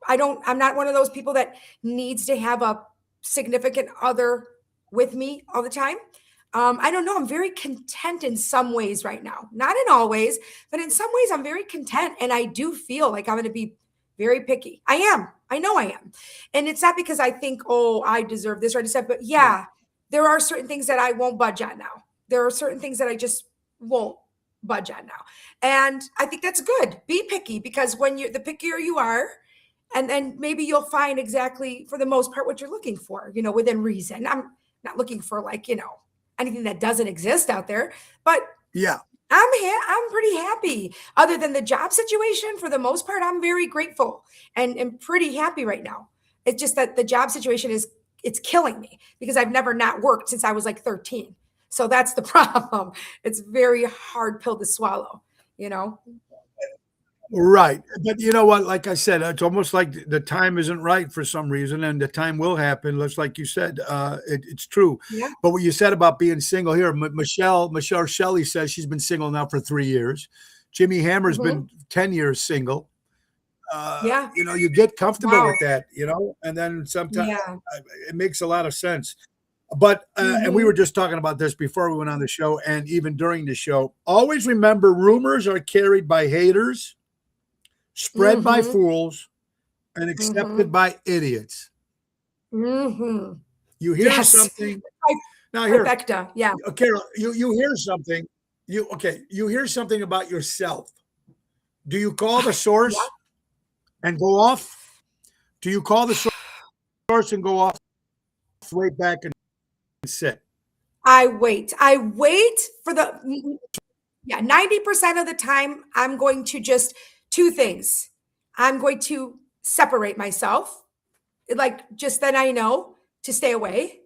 I'm not one of those people that needs to have a significant other with me all the time. I don't know. I'm very content in some ways right now. Not in all ways, but in some ways I'm very content. And I do feel like I'm going to be very picky. I am. I know I am. And it's not because I think, oh, I deserve this or I deserve, but yeah, there are certain things that I won't budge on now. There are certain things that I just won't budge on now. And I think that's good. Be picky, because when the pickier you are, and then maybe you'll find exactly, for the most part, what you're looking for, within reason. I'm not looking for anything that doesn't exist out there, but yeah, I'm pretty happy. Other than the job situation, for the most part, I'm very grateful and pretty happy right now. It's just that the job situation it's killing me, because I've never not worked since I was like 13. So that's the problem. It's very hard pill to swallow, Right. But you know what? Like I said, it's almost like the time isn't right for some reason, and the time will happen. Just like you said, it's true. Yeah. But what you said about being single here, Michelle Shelley says she's been single now for 3 years. Jimmy Hammer's been 10 years single. Yeah. You get comfortable with that, and then sometimes it makes a lot of sense. But, and we were just talking about this before we went on the show, and even during the show, always remember, rumors are carried by haters, spread by fools, and accepted by idiots. You hear something. Now here, yeah. Carol, you hear something. You hear something about yourself. Do you call the source and go off? Do you call the source and go off, wait back and sit? I wait for 90% of the time, I'm going to just two things. I'm going to separate myself. Just then I know to stay away.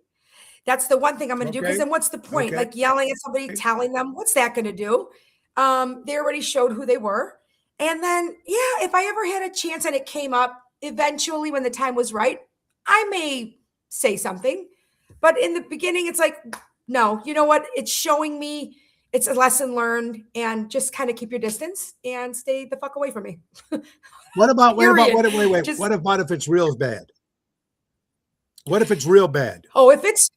That's the one thing I'm going to do, because then what's the point? Like yelling at somebody, telling them, what's that going to do? They already showed who they were. And then, if I ever had a chance and it came up, eventually when the time was right, I may say something. But in the beginning, it's like, no, you know what? It's showing me it's a lesson learned, and just kind of keep your distance and stay the fuck away from me. What about if it's real bad? What if it's real bad? Oh, if it's,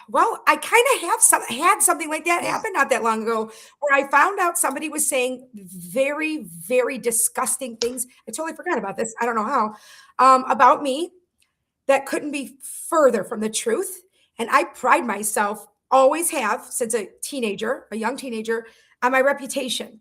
well, I kind of had something like that happen not that long ago, where I found out somebody was saying very, very disgusting things. I totally forgot about this. I don't know how, about me, that couldn't be further from the truth. And I pride myself, always have since a young teenager, on my reputation.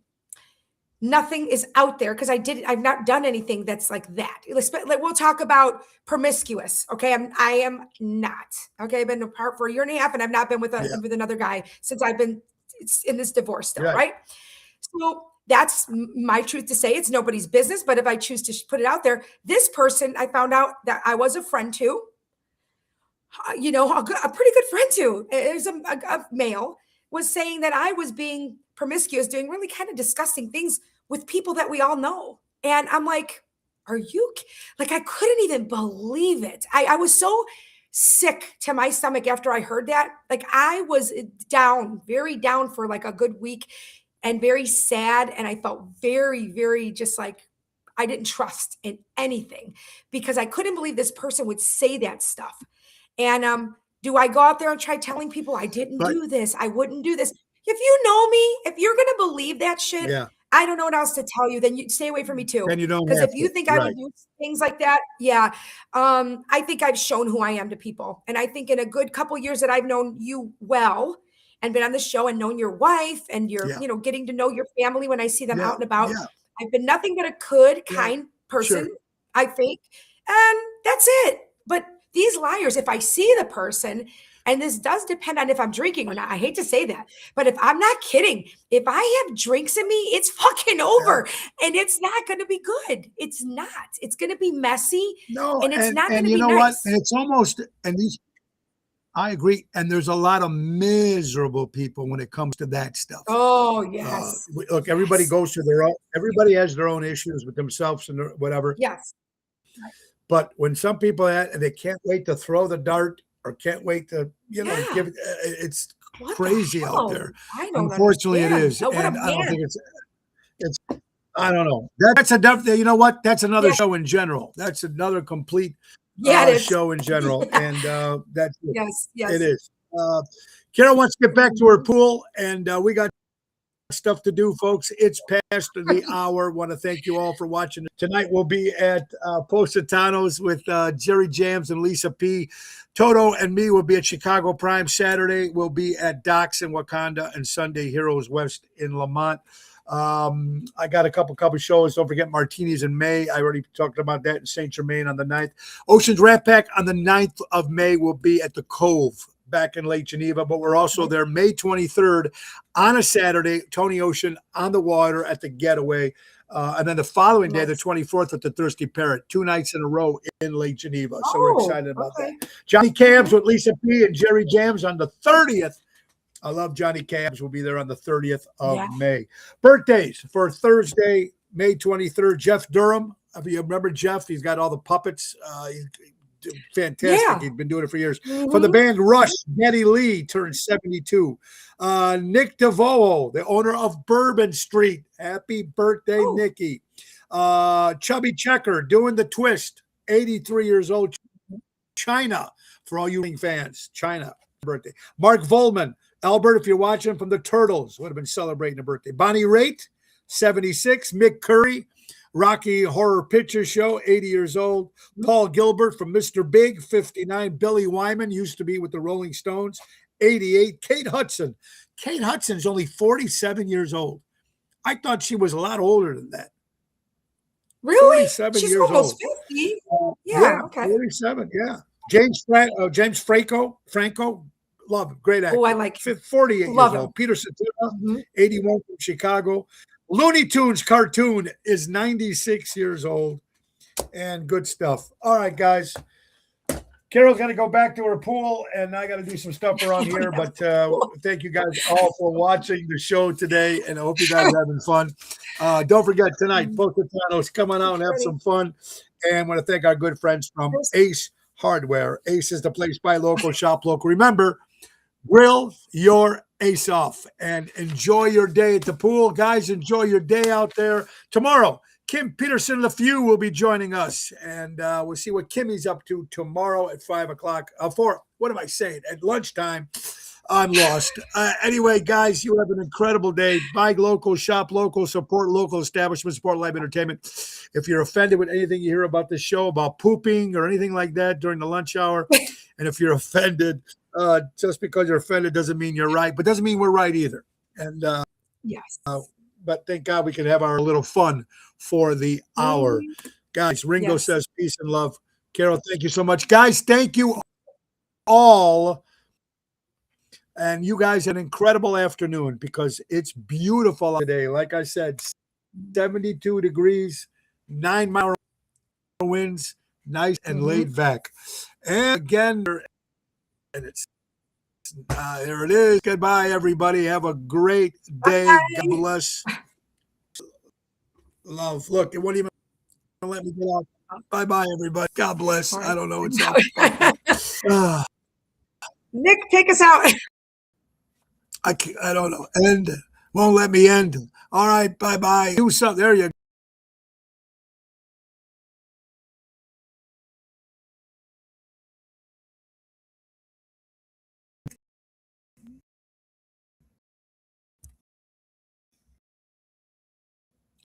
Nothing is out there, because I've not done anything that's like that. We'll talk about promiscuous. Okay. I am not. Okay. I've been apart for a year and a half, and I've not been with another guy since I've been in this divorce still. Right. So that's my truth to say. It's nobody's business, but if I choose to put it out there, this person, I found out that I was a friend to, a pretty good friend to, is a male, was saying that I was being promiscuous, doing really kind of disgusting things with people that we all know. And I'm like, are you, I couldn't even believe it. I was so sick to my stomach after I heard that. I was down, very down for a good week, and very sad. And I felt very, very just I didn't trust in anything because I couldn't believe this person would say that stuff. And do I go out there and try telling people I didn't Right. do this? I wouldn't do this. If you know me, if you're going to believe that shit, Yeah. I don't know what else to tell you. Then you stay away from me too. And you don't Because have if you to. think I Right. would do things like that, yeah, I think I've shown who I am to people. And I think in a good couple years that I've known you well and been on the show and known your wife and you're, Yeah. getting to know your family when I see them Yeah. out and about, Yeah. I've been nothing but a good, Yeah. kind person, Sure. I think. And that's it. But these liars, if I see the person, and this does depend on if I'm drinking or not. I hate to say that, but if I'm not kidding, if I have drinks in me, it's fucking over and it's not going to be good. It's not. It's going to be messy No, and it's not going and to you be know what? nice. And it's almost and these I agree. And there's a lot of miserable people when it comes to that stuff. Oh, yes. Look, everybody Yes. goes through their own. Everybody has their own issues with themselves and whatever. Yes. But when some people and they can't wait to throw the dart or can't wait to Yeah. give it's What the crazy out hell? there. I don't Unfortunately, it understand. is, Oh, what a and I don't man. think it's. I don't know. That's a you know what? That's another Yeah. show in general. That's another complete Yeah, it is. show in general, Yeah. and that's it. Yes. It Yes. is. Carol wants to get back to her pool, and we got stuff to do, folks. It's past the hour. Want to thank you all for watching. Tonight we'll be at Positano's with Jerry Jams and Lisa P. Toto and me will be at Chicago Prime. Saturday we'll be at Docks in Wakanda, and Sunday Heroes West in Lamont. I got a couple shows. Don't forget Martinis in May. I already talked about that in St. Germain on the 9th. Ocean's Rat Pack on the 9th of May will be at the Cove back in Lake Geneva, but we're also there May 23rd on a Saturday, Tony Ocean on the water at the Getaway. And then the following day, the 24th at the Thirsty Parrot, 2 nights in a row in Lake Geneva. So we're excited about that. Johnny Cabs with Lisa P. and Jerry Jams on the 30th. I love Johnny Cabs. Will be there on the 30th of May. Birthdays for Thursday, May 23rd. Jeff Durham. If you remember Jeff, he's got all the puppets. He's fantastic. Yeah. He's been doing it for years. For the band Rush, Nettie Lee turned 72. Nick DeVoe, the owner of Bourbon Street. Happy birthday, Nikki. Chubby Checker doing the twist. 83 years old. China, for all you fans. China birthday. Mark Volman. Albert, if you're watching from the Turtles, would have been celebrating a birthday. Bonnie Raitt, 76. Mick Curry, Rocky Horror Picture Show, 80 years old. Paul Gilbert from Mr. Big, 59. Billy Wyman used to be with the Rolling Stones, 88. Kate Hudson. Kate Hudson's only 47 years old. I thought she was a lot older than that. Really? 47 She's years almost old. 50. Yeah, okay. 47, yeah. James Franco, love him. Great actor. Oh, I like 48 love years him. old. Peter Cetera, 81 from Chicago. Looney Tunes cartoon is 96 years old. And good stuff. All right, guys. Carol's got to go back to her pool, and I got to do some stuff around here. But thank you guys all for watching the show today, and I hope you guys are having fun. Don't forget tonight, Positano's, come on out and have some fun. And I want to thank our good friends from Ace Hardware. Ace is the place, buy local, shop local. Remember, grill your ace off and enjoy your day at the pool. Guys, enjoy your day out there. Tomorrow, Kim Peterson the Few will be joining us, and we'll see what Kimmy's up to tomorrow at 5 o'clock. What am I saying? At lunchtime. I'm lost. Anyway, guys, you have an incredible day. Buy local, shop local, support local establishments, support live entertainment. If you're offended with anything you hear about this show, about pooping or anything like that during the lunch hour, and if you're offended, just because you're offended doesn't mean you're right, but doesn't mean we're right either. And yes. But thank God we can have our little fun for the hour. Guys, Ringo says peace and love. Carol, thank you so much. Guys, thank you all. And you guys had an incredible afternoon because it's beautiful today. Like I said, 72 degrees, 9-mile winds, nice and laid back. And again, and it's there it is. Goodbye, everybody. Have a great day. Bye. God bless. Love. Look, it won't even let me get out. Bye-bye, everybody. God bless. I don't know what's up. Nick, take us out. I don't know. End. Won't let me end. All right. Bye-bye. Do something. There you go.